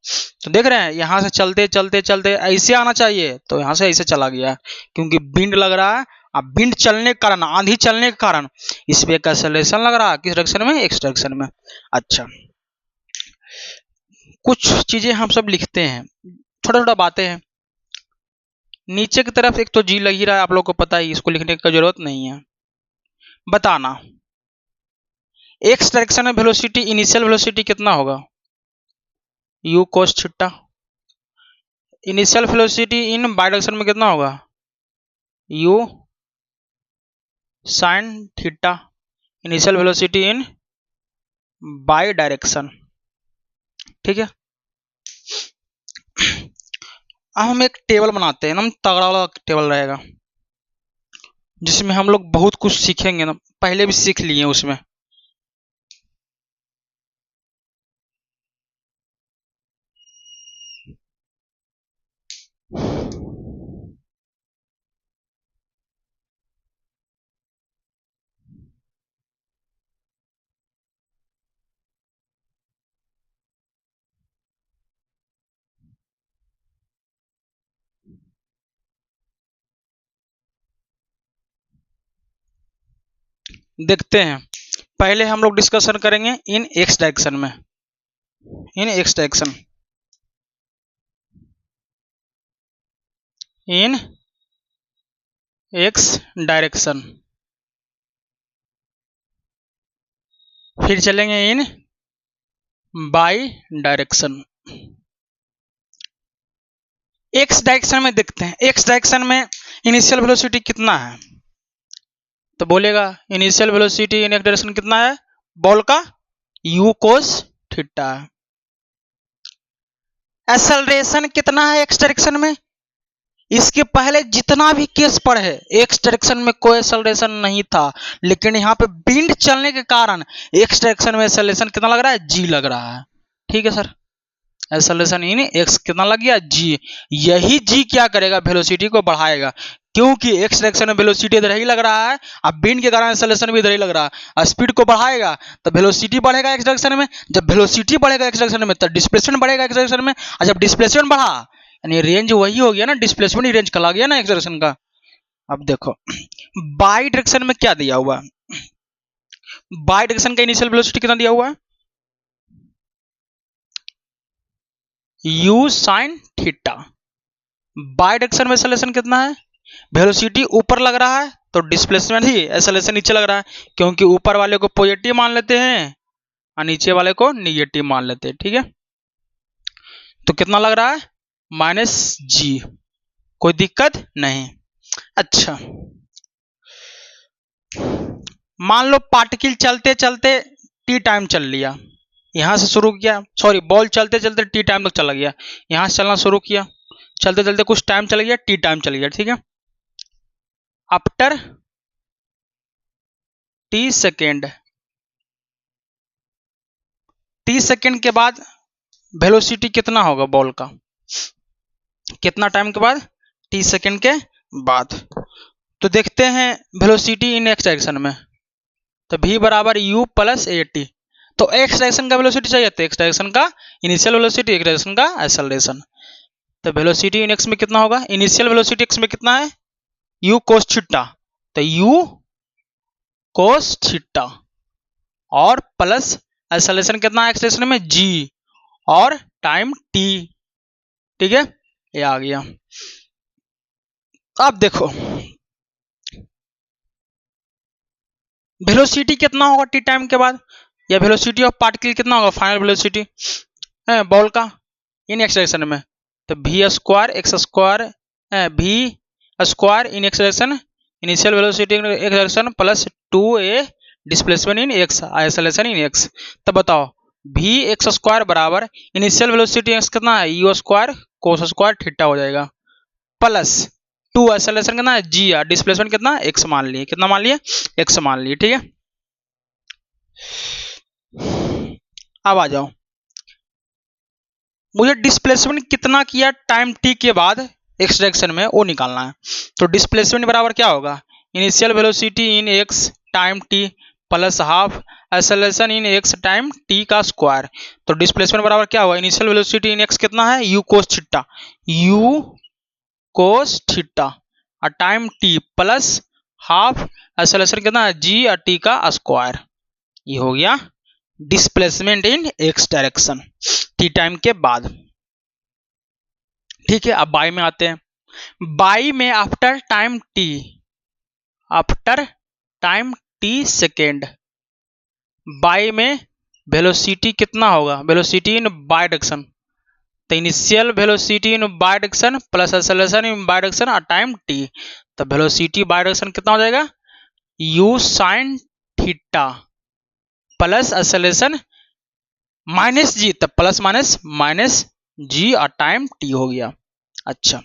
तो देख रहे हैं, यहां से चलते चलते चलते ऐसे आना चाहिए, तो यहां से ऐसे चला गया, क्योंकि विंड लग रहा है। अब विंड चलने के कारण, आंधी चलने के कारण इस पे एक एक्सेलरेशन लग रहा है, किस डायरेक्शन में, एक्स डायरेक्शन में। अच्छा, कुछ चीजें हम सब लिखते हैं, छोटा छोटा बातें हैं। नीचे की तरफ एक तो जी लग ही रहा है, आप लोग को पता है, इसको लिखने की जरूरत नहीं है। बताना, एक्स डायरेक्शन में वेलोसिटी, इनिशियल वेलोसिटी कितना होगा, u cos theta. Initial velocity in y direction में कितना होगा, u sin theta. Initial velocity in y direction. ठीक है, अब हम एक टेबल बनाते हैं ना, तगड़ा वाला टेबल रहेगा, जिसमें हम लोग बहुत कुछ सीखेंगे ना, पहले भी सीख लिए उसमें। देखते हैं, पहले हम लोग डिस्कशन करेंगे इन एक्स डायरेक्शन में, इन एक्स डायरेक्शन, इन एक्स डायरेक्शन, फिर चलेंगे इन बाई डायरेक्शन। एक्स डायरेक्शन में देखते हैं, एक्स डायरेक्शन में इनिशियल वेलोसिटी कितना है, तो बोलेगा initial velocity in x direction कितना है, बॉल का u cos थीटा है। एक्सेलरेशन कितना है एक्स डायरेक्शन में, इसके पहले जितना भी केस पढ़े एक्स डायरेक्शन में कोई एक्सेलरेशन नहीं था, लेकिन यहाँ पे विंड चलने के कारण एक्स डायरेक्शन में एक्सेलरेशन कितना लग रहा है, g लग रहा है। ठीक है सर, एक्सेलरेशन इन एक्स कितना लग गया, g। यही g क्या करेगा, वेलोसिटी को बढ़ाएगा, क्योंकि एक्स डायरेक्शन में वेलोसिटी इधर ही लग रहा है, अब विंड के कारण एक्सेलरेशन भी इधर ही लग रहा है, स्पीड को बढ़ाएगा तो वेलोसिटी बढ़ेगा एक्स डायरेक्शन में, जब वेलोसिटी बढ़ेगा एक्स डायरेक्शन में तो डिस्प्लेसमेंट बढ़ेगा एक्स डायरेक्शन में, और जब डिस्प्लेसमेंट बढ़ा यानी रेंज वही हो गया ना, डिस्प्लेसमेंट ही रेंज कहला गया ना एक्स डायरेक्शन का। अब देखो, बाई डायरेक्शन में क्या दिया हुआ है, बाई डायरेक्शन का इनिशियल वेलोसिटी कितना दिया हुआ है, u sin theta. By direction में एक्सेलरेशन कितना है, वेलोसिटी ऊपर लग रहा है तो डिस्प्लेसमेंट ही एक्सेलरेशन नीचे लग रहा है, क्योंकि ऊपर वाले को पॉजिटिव मान लेते हैं और नीचे वाले को निगेटिव मान लेते हैं। ठीक है, तो कितना लग रहा है -g, कोई दिक्कत नहीं। अच्छा, मान लो पार्टिकल चलते चलते टी टाइम चल लिया, यहां से शुरू किया, सॉरी बॉल चलते चलते टी टाइम तक चला गया, यहां से चलना शुरू किया, चलते चलते कुछ टाइम चल गया, टी टाइम चल गया। ठीक है, after T second, T second के बाद वेलोसिटी कितना होगा बॉल का, कितना टाइम के बाद, टी सेकेंड के बाद। तो देखते हैं वेलोसिटी इन एक्स डायरेक्शन में, तो v बराबर u प्लस ए टी। तो एक्स डायरेक्शन का वेलोसिटी चाहिए, तो एक्स डायरेक्शन का इनिशियल वेलोसिटी, एक्स डायरेक्शन का एक्सेलरेशन। तो वेलोसिटी इन एक्स में कितना होगा, इनिशियल वेलोसिटी एक्स में कितना है u कोस थीटा, तो u कोस थीटा और प्लस एक्सेलरेशन कितना है एक्स डायरेक्शन में g और टाइम t। ठीक है, ये आ गया। अब देखो वेलोसिटी कितना होगा टी टाइम के बाद, या वेलोसिटी ऑफ पार्टिकल कितना होगा, फाइनल वेलोसिटी है बॉल का इन एक्स डायरेक्शन में, तो v square x square v square in x direction, initial velocity in x direction plus 2a displacement in x, acceleration in x. तब बताओ v एक्स स्क्वायर बराबर initial velocity x कितना है u square cos square theta हो जाएगा, plus 2 acceleration कितना है g, displacement कितना x मान लिए, कितना मान लिए x मान लिए। ठीक है, अब आ जाओ, मुझे डिस्प्लेसमेंट कितना किया टाइम t के बाद x डायरेक्शन में वो निकालना है। तो डिस्प्लेसमेंट बराबर क्या होगा, इनिशियल वेलोसिटी इन x time t plus half acceleration इन x टाइम t का स्क्वायर। तो डिस्प्लेसमेंट बराबर क्या होगा, इनिशियल वेलोसिटी इन x कितना है u cos theta, u cos theta और time t plus half acceleration कितना है g और t का स्क्वायर। ये हो गया displacement in x direction T time के बाद। ठीक है, अब बाई में आते हैं, बाई में after time t second, y में वेलोसिटी कितना होगा, वेलोसिटी इन बाई डायरेक्शन, तो initial velocity in y direction plus acceleration in y direction और टाइम t। तो वेलोसिटी बाई डायरेक्शन कितना हो जाएगा u sine theta plus acceleration minus g, तब प्लस माइनस जी और टाइम t हो गया। अच्छा,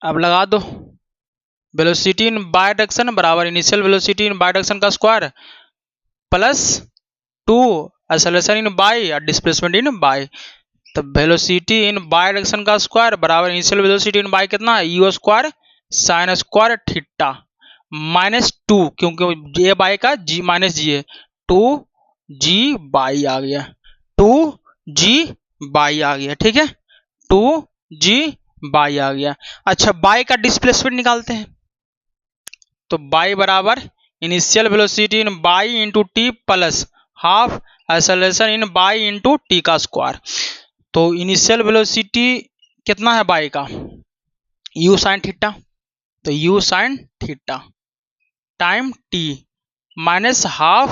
अब लगा दो वेलोसिटी इन बाई डायरेक्शन बराबर initial velocity in y direction का square plus 2 acceleration in y और डिस्प्लेसमेंट इन बाई। तब वेलोसिटी इन बाई डायरेक्शन का स्क्वायर बराबर इनिशियल वेलोसिटी इन बाई कितना है u square sine square theta minus 2, क्योंकि ये बाई का g माइनस जी है, 2g बाई आ गया, 2g बाई आ गया। ठीक है, 2g बाई आ गया। अच्छा, बाई का डिस्प्लेसमेंट निकालते हैं, तो बाई बराबर initial velocity in by into T plus half acceleration in by into T का स्क्वायर। तो इनिशियल वेलोसिटी कितना है बाई का u साइन थीटा, तो u sine theta time t minus half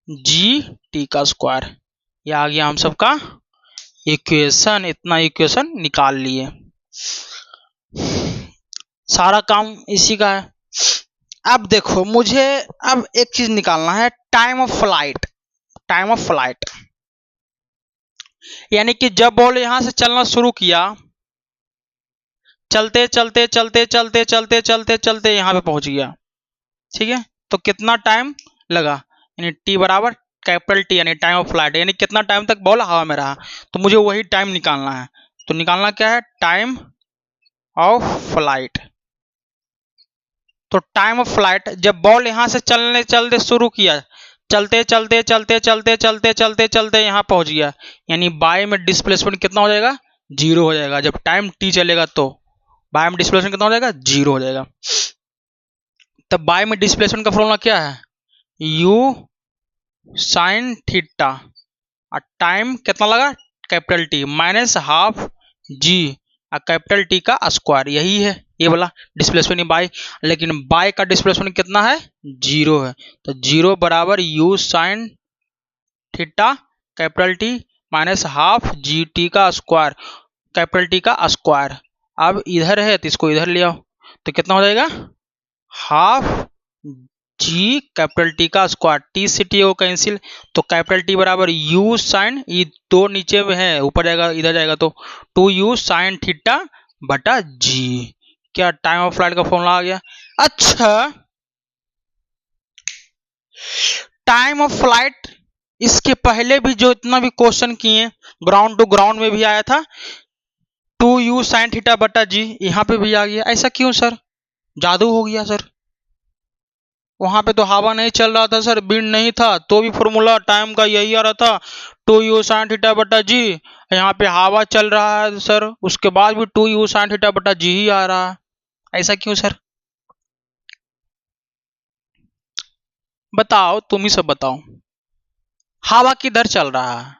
G T का स्क्वायर। ये आ गया हम सबका इक्वेशन, इतना इक्वेशन निकाल लिए, सारा काम इसी का है। अब देखो मुझे अब एक चीज निकालना है, time of flight. Time of flight यानी कि जब बॉल यहां से चलना शुरू किया, चलते चलते चलते चलते चलते चलते चलते यहां पे पहुंच गया, ठीक है, तो कितना टाइम लगा, यानी टी बराबर कैपिटल टी यानी टाइम ऑफ फ्लाइट, यानी कितना टाइम तक बॉल हवा में रहा, तो मुझे वही टाइम निकालना है। तो निकालना क्या है, टाइम ऑफ फ्लाइट। तो टाइम ऑफ फ्लाइट जब बॉल यहां से चलने चलते शुरू किया, चलते चलते चलते चलते चलते चलते चलते यहां पहुंच गया, यानी बाई में डिस्प्लेसमेंट कितना हो जाएगा, 0 हो जाएगा। जब टाइम टी चलेगा तो बाई में डिस्प्लेसमेंट कितना हो जाएगा, 0 हो जाएगा। तब बाई में डिस्प्लेसमेंट का फॉर्मूला क्या है, u साइन थीटा और टाइम कितना लगा capital T minus half G capital T का स्क्वायर, यही है ये वाला डिस्प्लेसमेंट बाय। लेकिन बाय का डिस्प्लेसमेंट कितना है, 0 है, तो 0 बराबर you sine theta capital T minus half G T का स्क्वायर, कैपिटल टी का स्क्वायर। अब इधर है तो इसको इधर ले आओ, तो कितना हो जाएगा, हाफ जी कैपिटल टी का स्क्वायर, टी से टी हो कैंसिल, तो कैपिटल टी बराबर यू साइन, ये दो नीचे में है ऊपर जाएगा इधर जाएगा, तो 2u साइन थीटा बटा जी। क्या टाइम ऑफ फ्लाइट का फॉर्मूला आ गया। अच्छा, टाइम ऑफ फ्लाइट इसके पहले भी जो इतना भी क्वेश्चन किए, ग्राउंड टू ग्राउंड में भी आया था 2u साइन थीटा बटा जी, यहाँ पे भी आ गया। ऐसा क्यों सर, जादू हो गया सर। वहां पे तो हवा नहीं चल रहा था सर, विंड नहीं था, तो भी फॉर्मूला टाइम का यही आ रहा था 2u साइन थीटा बटा जी। यहाँ पे हवा चल रहा है सर, उसके बाद भी 2u साइन थीटा बटा जी ही आ रहा है। ऐसा क्यों सर, बताओ, तुम ही सब बताओ। हवा किधर चल रहा है,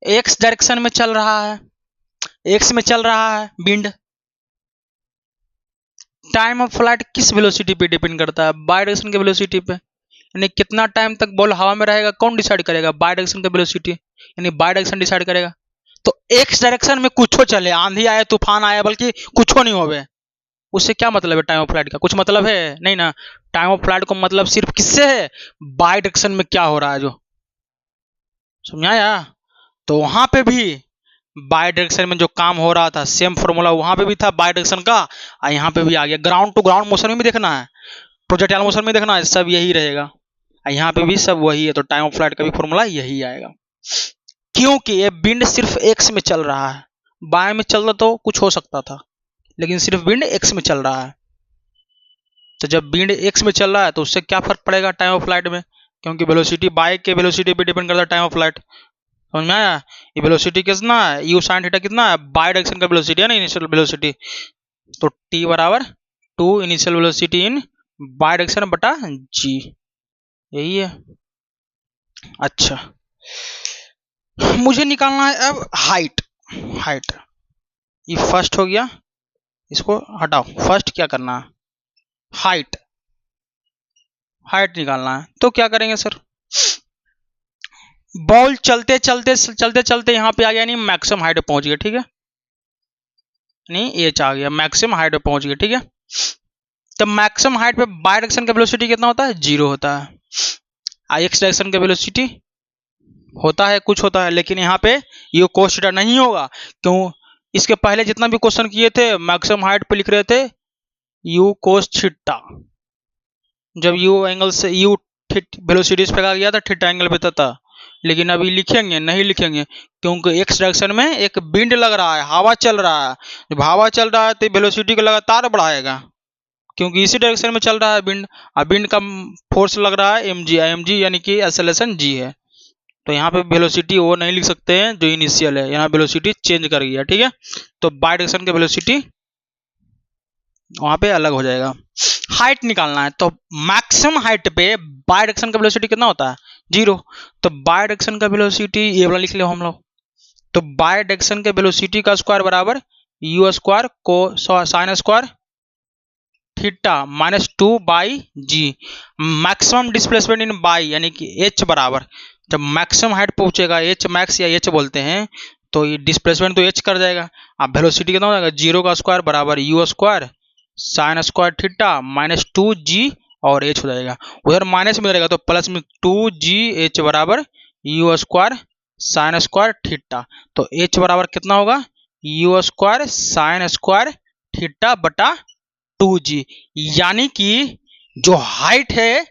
एक्स डायरेक्शन में चल रहा है, एक्स में चल रहा है विंड। टाइम ऑफ फ्लाइट किस वेलोसिटी पे डिपेंड करता है, बाय डायरेक्शन के वेलोसिटी पे। यानी कितना टाइम तक बॉल हवा में रहेगा कौन डिसाइड करेगा, बाय डायरेक्शन का वेलोसिटी, यानी बाय डायरेक्शन डिसाइड करेगा। तो एक्स डायरेक्शन में कुछ चले, आंधी आए तूफान आए, बल्कि कुछ नहीं होवे, उससे क्या मतलब है टाइम ऑफ फ्लाइट का, कुछ मतलब है नहीं ना। टाइम ऑफ फ्लाइट को मतलब सिर्फ किससे है, बाय डायरेक्शन में क्या हो रहा है, जो समझाया। तो वहां पे भी बाय डायरेक्शन में जो काम हो रहा था सेम फॉर्मूला वहां पे भी था बाय डायरेक्शन का, और यहाँ पे भी आ गया। ग्राउंड टू ग्राउंड मोशन में भी देखना है, प्रोजेक्टाइल मोशन में देखना है, सब यही रहेगा, यहाँ पे भी सब वही है। तो टाइम ऑफ फ्लाइट का भी फॉर्मूला यही आएगा, क्योंकि ये विंड सिर्फ एक्स में चल रहा है, बाय में चलता तो कुछ हो सकता था, लेकिन सिर्फ विंड एक्स में चल रहा है। तो जब विंड एक्स में चल रहा है तो उससे क्या फर्क पड़ेगा टाइम ऑफ फ्लाइट में, क्योंकि वेलोसिटी बाय के वेलोसिटी पे डिपेंड करता है टाइम ऑफ फ्लाइट। समझ में आया, ये वेलोसिटी कितना है, यू साइन थीटा कितना है, बाय डायरेक्शन का वेलोसिटी है ना, इनिशियल वेलोसिटी। तो टी बराबर 2 इनिशियल वेलोसिटी इन बाय डायरेक्शन बटा जी, यही है। अच्छा, मुझे निकालना है अब हाइट। हाइट ये फर्स्ट हो गया, इसको हटाओ, फर्स्ट क्या करना है, हाइट। हाइट निकालना है, तो क्या करेंगे सर, बॉल चलते चलते चलते चलते यहाँ पे आ गया, नहीं मैक्सिमम हाइट पे पहुंच गया, ठीक है, नहीं एच आ गया, मैक्सिमम हाइट पे पहुंच गया, ठीक है। तो मैक्सिमम हाइट पे बाय डायरेक्शन का वेलोसिटी कितना होता है, 0 होता है, एक्स डायरेक्शन का वेलोसिटी होता है कुछ होता है, लेकिन यहाँ पे ये कोस थीटा नहीं होगा। क्यों, इसके पहले जितना भी क्वेश्चन किए थे मैक्सिमम हाइट पे लिख रहे थे यू कोस थीटा, जब यू एंगल से यू वेलोसिटीज पे गया था थीटा एंगल पे था, लेकिन अभी लिखेंगे नहीं लिखेंगे, क्योंकि एक्स डायरेक्शन में एक विंड लग रहा है, हवा चल रहा है, जब हवा चल रहा है तो वेलोसिटी को लगातार बढ़ाएगा, क्योंकि इसी डायरेक्शन में चल रहा है विंड, और विंड का फोर्स लग रहा है mg यानी कि एक्सेलरेशन g है। तो यहाँ पे वेलोसिटी वो नहीं लिख सकते हैं जो इनिशियल है, यहाँ वेलोसिटी चेंज कर गया, ठीक है। तो बाय डायरेक्शन के वेलोसिटी वहां पे अलग हो जाएगा। हाइट निकालना है, तो मैक्सिमम हाइट पे बाय डायरेक्शन का वेलोसिटी कितना होता है, 0। तो बाय डायरेक्शन का वेलोसिटी ये वाला लिख लो हम लोग, तो बाय डायरेक्शन के वेलोसिटी का स्क्वायर बराबर यू स्क्वायर को sine square theta minus 2 by g. Maximum displacement in y यानी कि एच बराबर, जब मैक्सिमम हाइट पहुंचेगा एच मैक्स या एच बोलते हैं, तो ये डिस्प्लेसमेंट तो एच कर जाएगा। अब वेलोसिटी कितना हो जाएगा, 0 का स्क्वायर बराबर u square sine square theta minus 2g और h हो जाएगा, उधर माइनस में रहेगा तो प्लस में 2gh बराबर u square sine square theta. तो h बराबर कितना होगा, you square sine square theta बटा 2g, यानी कि जो हाइट है,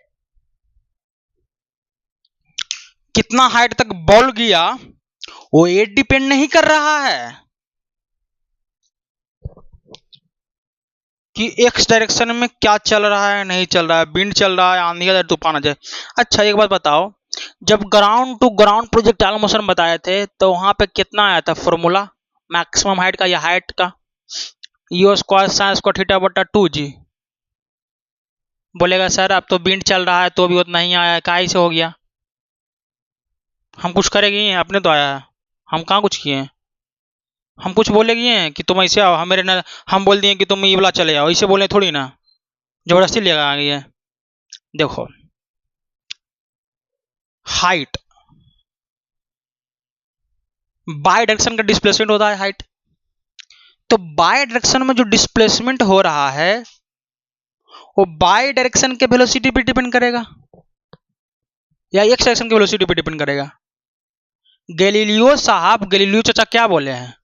कितना हाइट तक बॉल गया वो ये डिपेंड नहीं कर रहा है कि एक्स डायरेक्शन में क्या चल रहा है नहीं चल रहा है, विंड चल रहा है, आंधी आ जाए तूफान आ जाए। अच्छा एक बात बताओ, जब ground to ground projectile motion बताए थे तो वहां पे कितना आया था फॉर्मूला मैक्सिमम हाइट का या हाइट का, you square sine square theta बटा 2g। बोलेगा सर अब तो विंड चल रहा है तो भी उतना ही आया, काहे से हो गया, हम कुछ करेंगे, अपने तो आया है, हम कहाँ कुछ किए हैं। हम कुछ बोले हैं कि तुम ऐसे आओ, हम मेरे ना हम बोल दिए कि तुम ये वाला चले आओ, ऐसे बोले थोड़ी ना, जबरदस्ती लेगा आ गई है। देखो हाइट बाय डायरेक्शन का डिस्प्लेसमेंट होता है हाइट, तो बाय डायरेक्शन में जो डिस्प्लेसमेंट हो रहा है वो बाय डायरेक्शन के वेलोसिटी पे डिपेंड करेगा या एक्स डायरेक्शन के वेलोसिटी पे डिपेंड करेगा। गैलीलियो चाचा क्या बोले हैं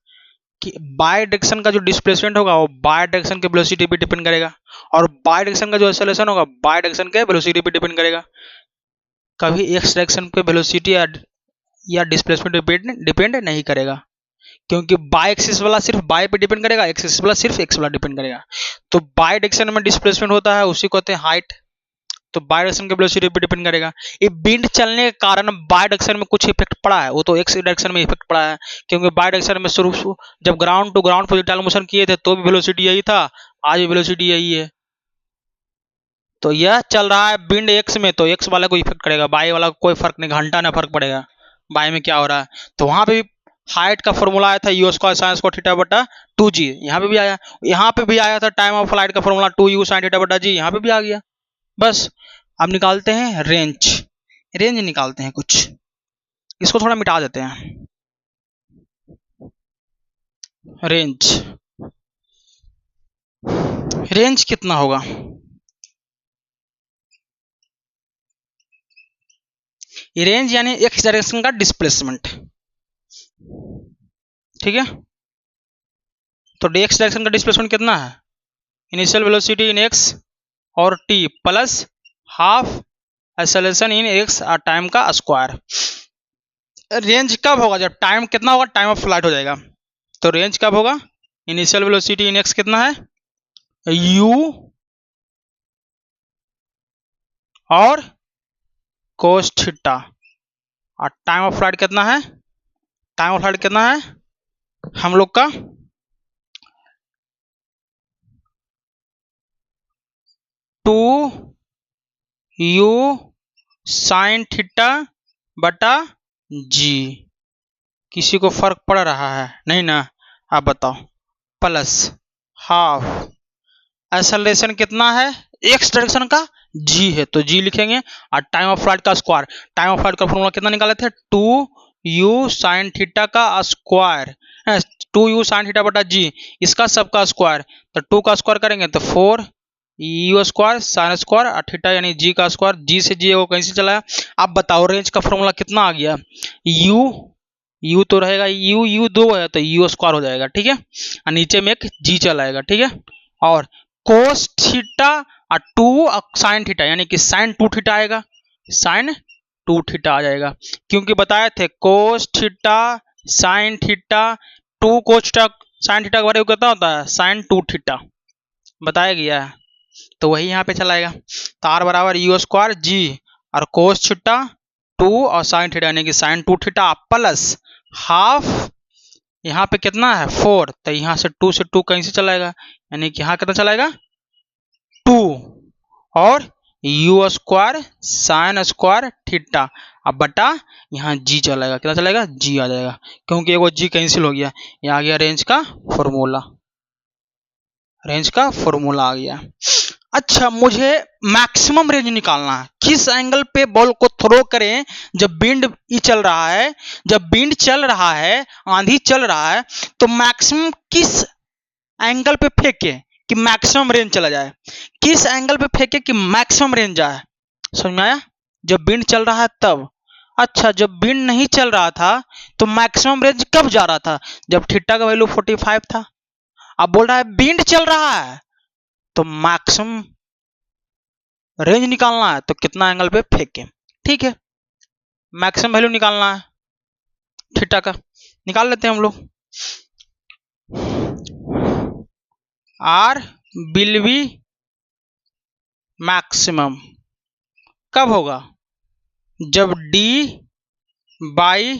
कि बाय डायरेक्शन का जो डिस्प्लेसमेंट होगा वो बाय डायरेक्शन के वेलोसिटी पे डिपेंड करेगा, और बाय डायरेक्शन का जो एक्सेलरेशन होगा बाय डायरेक्शन के वेलोसिटी पे डिपेंड करेगा। कभी एक्स डायरेक्शन पे वेलोसिटी या डिस्प्लेसमेंट डिपेंड नहीं करेगा, क्योंकि बाय एक्सिस वाला सिर्फ बाय पे डिपेंड करेगा, एक्स एक्सिस वाला सिर्फ एक्स वाला डिपेंड करेगा। तो बाय डायरेक्शन में डिस्प्लेसमेंट होता है उसी को कहते हैं हाइट, तो बाय डायरेक्शन के वेलोसिटी पे डिपेंड करेगा। ये विंड चलने के कारण बाय डायरेक्शन में कुछ इफेक्ट पड़ा है, वो तो एक्स डायरेक्शन में इफेक्ट पड़ा है, क्योंकि बाय डायरेक्शन में शुरू जब ground to ground projectile motion किए थे तो भी वेलोसिटी यही था, आज भी वेलोसिटी यही है। तो यह चल रहा है विंड एक्स में, तो एक्स वाला को इफेक्ट करेगा, बाय वाला को कोई फर्क नहीं, घंटा ना फर्क पड़ेगा बाय में क्या हो रहा है। तो वहां पे भी हाइट का फॉर्मूला आया था you square sine square theta बटा 2g, यहाँ पे भी आया था टाइम ऑफ फ्लाइट का फॉर्मूला 2u साइन थीटा बटा g, यहाँ पे भी आ गया। बस अब निकालते हैं रेंज निकालते हैं कुछ, इसको थोड़ा मिटा देते हैं। रेंज कितना होगा, रेंज यानी एक्स डायरेक्शन का डिस्प्लेसमेंट, ठीक है। तो एक्स डायरेक्शन का डिस्प्लेसमेंट कितना है, इनिशियल वेलोसिटी इन एक्स और टी प्लस हाफ एक्सेलरेशन इन एक्स और टाइम का स्क्वायर। रेंज कब होगा, जब टाइम कितना होगा, टाइम ऑफ फ्लाइट हो जाएगा। तो रेंज कब होगा, इनिशियल वेलोसिटी इन एक्स कितना है u और कोस थीटा, और टाइम ऑफ फ्लाइट कितना है, टाइम ऑफ फ्लाइट कितना है हम लोग का 2u साइन थीटा बटा g। किसी को फर्क पड़ रहा है नहीं ना, आप बताओ, प्लस हाफ एक्सेलरेशन कितना है एक्स डायरेक्शन का g है तो g लिखेंगे, और टाइम ऑफ फ्लाइट का स्क्वायर, टाइम ऑफ फ्लाइट का फॉर्मूला कितना निकाले थे 2u साइन थीटा का स्क्वायर, 2u साइन थीटा बटा g, इसका सबका स्क्वायर, तो 2 का स्क्वायर करेंगे तो 4u स्क्वायर साइन स्क्वायर और थीटा यानी g का स्क्वायर, g से g वो कैसे चला। अब बताओ रेंज का फॉर्मूला कितना आ गया, u तो रहेगा u 2 है तो u स्क्वायर हो जाएगा, ठीक है, और नीचे में एक g चला आएगा, ठीक है, और कोस थीटा और 2 साइन थीटा यानी कि साइन 2 थीटा आएगा, साइन 2 थीटा आ जाएगा, क्योंकि बताए थे cos theta sine theta 2 cos theta sine theta का वैल्यू कितना होता है साइन 2 थीटा, बताया गया है, तो वही यहाँ पे चलाएगा। तो r बराबर u स्क्वायर g और कोस थीटा 2 और साइन थीटा यानी कि साइन 2 थीटा प्लस हाफ, यहाँ पे कितना है 4, तो यहाँ से 2 से 2 कहीं से चलाएगा, यानी कि यहाँ कितना चलाएगा 2 और u square sine square theta, अब बटा यहाँ g चलेगा, कितना चलेगा g आ जाएगा, क्योंकि वो g कैंसिल हो गया, ये आ गया रेंज का फॉर्मूला आ गया। अच्छा मुझे मैक्सिमम रेंज निकालना है, किस एंगल पे बॉल को थ्रो करें जब विंड चल रहा है, जब विंड चल रहा है आंधी चल रहा है तो मैक्सिमम किस एंगल पे फेंके कि मैक्सिमम रेंज चला जाए, किस एंगल पे फेंके कि मैक्सिमम रेंज जाए, समझ में आया, जब विंड चल रहा है तब। अच्छा जब विंड नहीं चल रहा था तो मैक्सिमम रेंज कब जा रहा था, जब थीटा का वैल्यू 45 था। अब बोल रहा है विंड चल रहा है तो मैक्सिमम रेंज निकालना है तो कितना एंगल पे फेंके, ठीक है, मैक्सिमम वैल्यू निकालना है थीटा का, निकाल लेते हैं हम लोग। आर विल बी मैक्सिमम कब होगा, जब डी बाई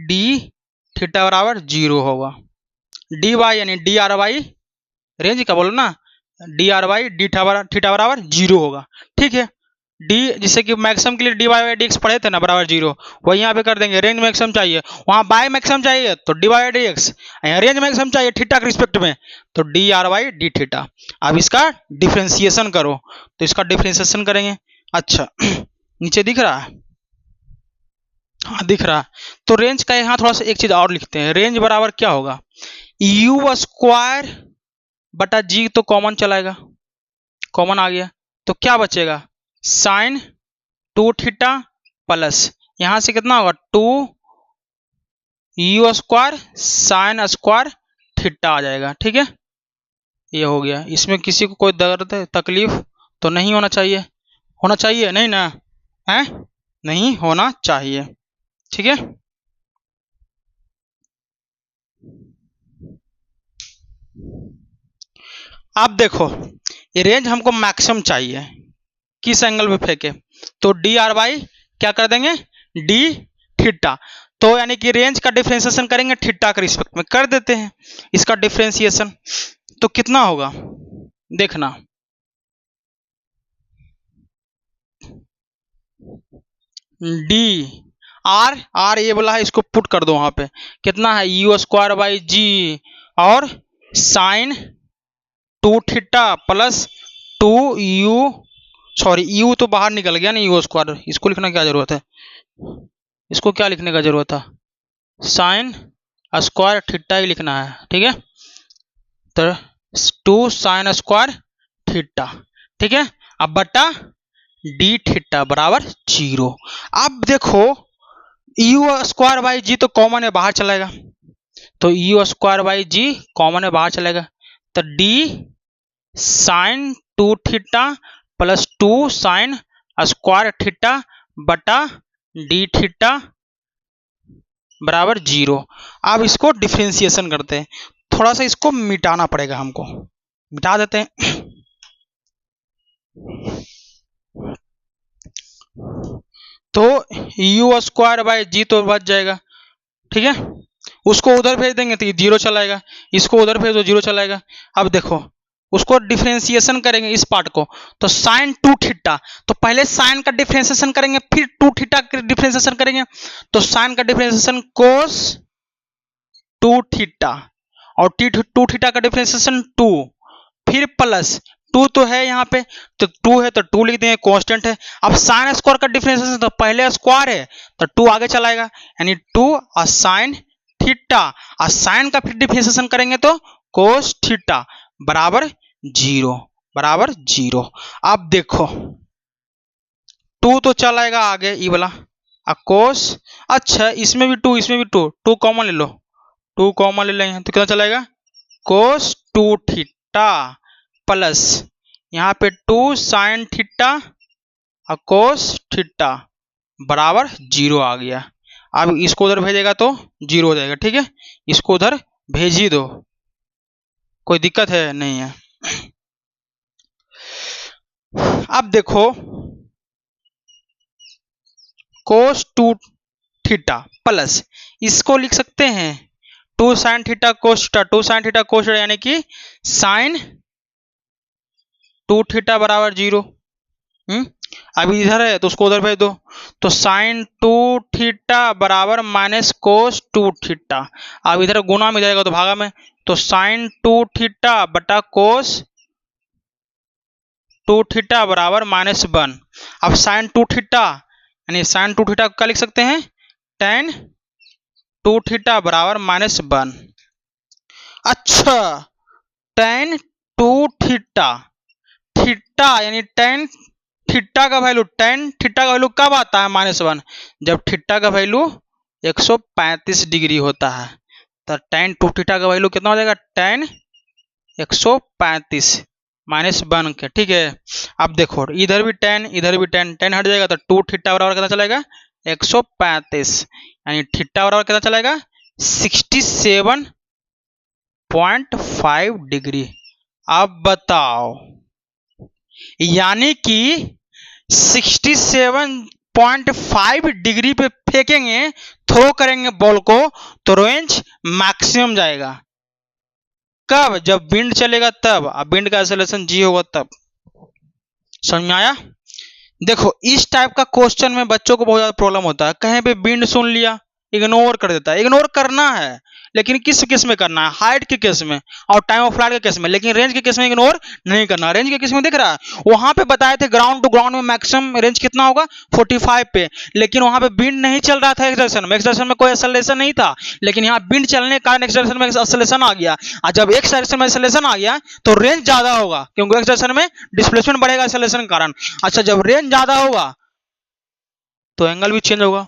डी थीटा बराबर 0 होगा, डी बाई यानी डी आर बाई रेंज का बोलो ना, D R by D theta बराबर 0 होगा, ठीक है। डी, जिससे कि मैक्सिमम के लिए d y by d x पढ़े थे ना बराबर 0, वही यहाँ पे कर देंगे। रेंज मैक्सिमम चाहिए, वहाँ बाय मैक्सिमम चाहिए तो d y d x, range maximum चाहिए थीटा के रिस्पेक्ट में तो d R y d theta. अब इसका डिफ्रेंसिएशन करो, तो इसका डिफ्रेंसिएशन करेंगे। अच्छा नीचे दिख रहा है, हाँ दिख रहा है। तो रेंज का यहाँ थोड़ा सा एक चीज और लिखते हैं, रेंज बराबर क्या होगा, यू स्क्वायर बटा जी, तो कॉमन चलाएगा, कॉमन आ गया तो क्या बचेगा, साइन 2 थीटा प्लस यहां से कितना होगा 2 u square sine square theta आ जाएगा। ठीक है, ये हो गया। इसमें किसी को कोई दर्द तकलीफ तो नहीं होना चाहिए, होना चाहिए नहीं ना, है नहीं होना चाहिए। ठीक है, अब देखो ये रेंज हमको मैक्सिमम चाहिए, किस एंगल पे फेंके, तो डी आर वाई क्या कर देंगे, डी थीटा, तो यानी कि रेंज का डिफरेंशिएशन करेंगे थीटा के रिस्पेक्ट में, कर देते हैं इसका डिफरेंशिएशन। तो कितना होगा देखना, डी आर, आर ये बोला है, इसको पुट कर दो वहां पे, कितना है यू स्क्वायर बाई जी और sine 2 theta plus 2 u, sorry u तो बाहर निकल गया ना, यू स्क्वायर, इसको लिखना क्या जरूरत है, इसको क्या लिखने का जरूरत है, साइन स्क्वायर थीटा ही लिखना है। ठीक है, तो 2 साइन स्क्वायर थीटा, ठीक है, अब बटा डी थीटा बराबर 0। अब देखो यू स्क्वायर बाई जी तो कॉमन है, बाहर चलेगा, तो u square by g common है, बाहर चलेगा, तो d sine 2 theta plus 2 sine square theta बटा डी थीटा बराबर 0। अब इसको डिफरेंशिएशन करते हैं, थोड़ा सा इसको मिटाना पड़ेगा हमको, मिटा देते हैं। तो यू स्क्वायर बाई जी तो बच जाएगा, ठीक है, उसको उधर भेज देंगे तो 0 चलाएगा, इसको उधर भेज दो 0 चलाएगा। अब देखो उसको डिफरेंशिएशन करेंगे इस पार्ट को, तो साइन 2 थीटा, तो पहले साइन का डिफरेंशिएशन करेंगे फिर 2 थीटा का डिफरेंशिएशन करेंगे, तो साइन का डिफरेंशिएशन कोस 2 थीटा और 2 थीटा का डिफरेंशिएशन 2, फिर प्लस 2 तो है यहाँ पे, तो 2 है तो 2 लिख देंगे, कांस्टेंट है। अब साइन स्क्वायर का डिफरेंशिएशन तो पहले स्क्वायर है तो 2 आगे चलाएगा, यानी 2 और साइन थीटा, और साइन का फिर डिफरेंशिएशन करेंगे तो कोस थीटा बराबर 0, बराबर 0। अब देखो 2 तो चलाएगा आगे ये वाला, कोस, अच्छा इसमें भी 2, इसमें भी 2 कॉमन ले लो, 2 कॉमन ले लेंगे तो कितना चलेगा, कोस 2 थीटा प्लस यहाँ पे 2 साइन थीटा और कोस थीटा बराबर 0 आ गया। अब इसको उधर भेजेगा तो 0 हो जाएगा, ठीक है, इसको उधर भेज ही दो, कोई दिक्कत है नहीं है। अब देखो कोस 2 थीटा प्लस इसको लिख सकते हैं 2 sine theta cos theta, 2 sine theta cos theta, यानी कि साइन 2 थीटा बराबर 0। अभी इधर है तो उसको उधर भेज दो, तो साइन 2 थीटा बराबर माइनस कोस 2 थीटा, अब इधर गुना में जाएगा तो भागा में, तो साइन 2 थीटा बटा कोस 2 थीटा बराबर -1। अब साइन 2 थीटा यानी साइन 2 थीटा क्या लिख सकते हैं, tan 2 थीटा बराबर -1। अच्छा tan 2 थीटा, थीटा यानी tan थीटा का वैल्यू, tan थीटा का वैल्यू कब आता है -1, जब थीटा का वैल्यू 135 डिग्री होता है, तो tan 2 थीटा का वैल्यू कितना हो जाएगा, tan 135 -1 के, ठीक है। अब देखो इधर भी tan इधर भी tan, tan हट जाएगा तो 2 थीटा बराबर कितना चलेगा 135, यानी थीटा बराबर कितना चलेगा 67.5 डिग्री। अब बताओ यानी कि 67.5 डिग्री पे फेंकेंगे, थ्रो करेंगे बॉल को तो रेंज मैक्सिमम जाएगा, कब, जब विंड चलेगा तब, अब विंड का एक्सेलरेशन जी होगा तब, समझ में आया। देखो इस टाइप का क्वेश्चन में बच्चों को बहुत ज्यादा प्रॉब्लम होता है, कहीं पे विंड सुन लिया इग्नोर कर देता है। इग्नोर करना है लेकिन किस केस में करना है, हाइट के केस में और टाइम ऑफ फ्लाइट के केस में, लेकिन रेंज के केस में इग्नोर नहीं करना। रेंज के केस में दिख रहा है वहां पे बताए थे ग्राउंड टू ग्राउंड में मैक्सिमम रेंज कितना होगा 45 पे, लेकिन वहां पे विंड नहीं चल रहा था एक्स डायरेक्शन में कोई एक्सेलरेशन नहीं था, लेकिन यहाँ विंड चलने के कारण एक्स डायरेक्शन में एक्सेलरेशन आ गया। और जब एक्स डायरेक्शन में एक्सेलरेशन आ गया तो रेंज ज्यादा होगा क्योंकि एक्स डायरेक्शन में डिस्प्लेसमेंट बढ़ेगा एक्सेलरेशन के कारण। अच्छा जब रेंज ज्यादा होगा तो एंगल भी चेंज होगा,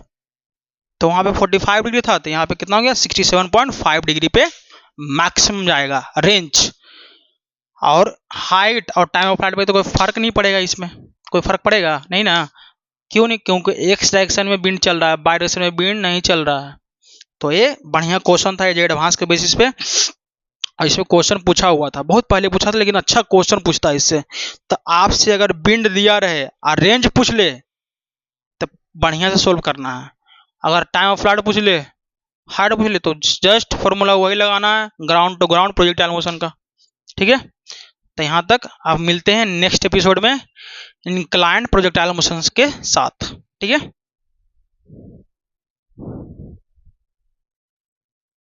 तो वहां पे 45 डिग्री था तो यहाँ पे कितना हो गया 67.5 डिग्री पे मैक्सिमम जाएगा रेंज। और हाइट और टाइम ऑफ फ्लाइट पे तो कोई फर्क नहीं पड़ेगा, इसमें कोई फर्क पड़ेगा नहीं ना, क्यों नहीं, क्योंकि एक्स डायरेक्शन में विंड चल रहा है, बाई डायरेक्शन में विंड नहीं चल रहा है। तो ये बढ़िया क्वेश्चन था, ये एडवांस के बेसिस पे और इसमें क्वेश्चन पूछा हुआ था, बहुत पहले पूछा था लेकिन अच्छा क्वेश्चन पूछता है इससे। तो आपसे अगर विंड दिया रहे और रेंज पूछ ले तो बढ़िया से सोल्व करना है। अगर टाइम ऑफ फ्लाइट पूछ ले, हाइट पूछ ले, तो जस्ट फॉर्मूला वही लगाना है ground to ground projectile motion का। ठीक है, तो यहाँ तक अब मिलते हैं नेक्स्ट एपिसोड में इंक्लाइंड प्रोजेक्टाइल मोशंस के साथ। ठीक है।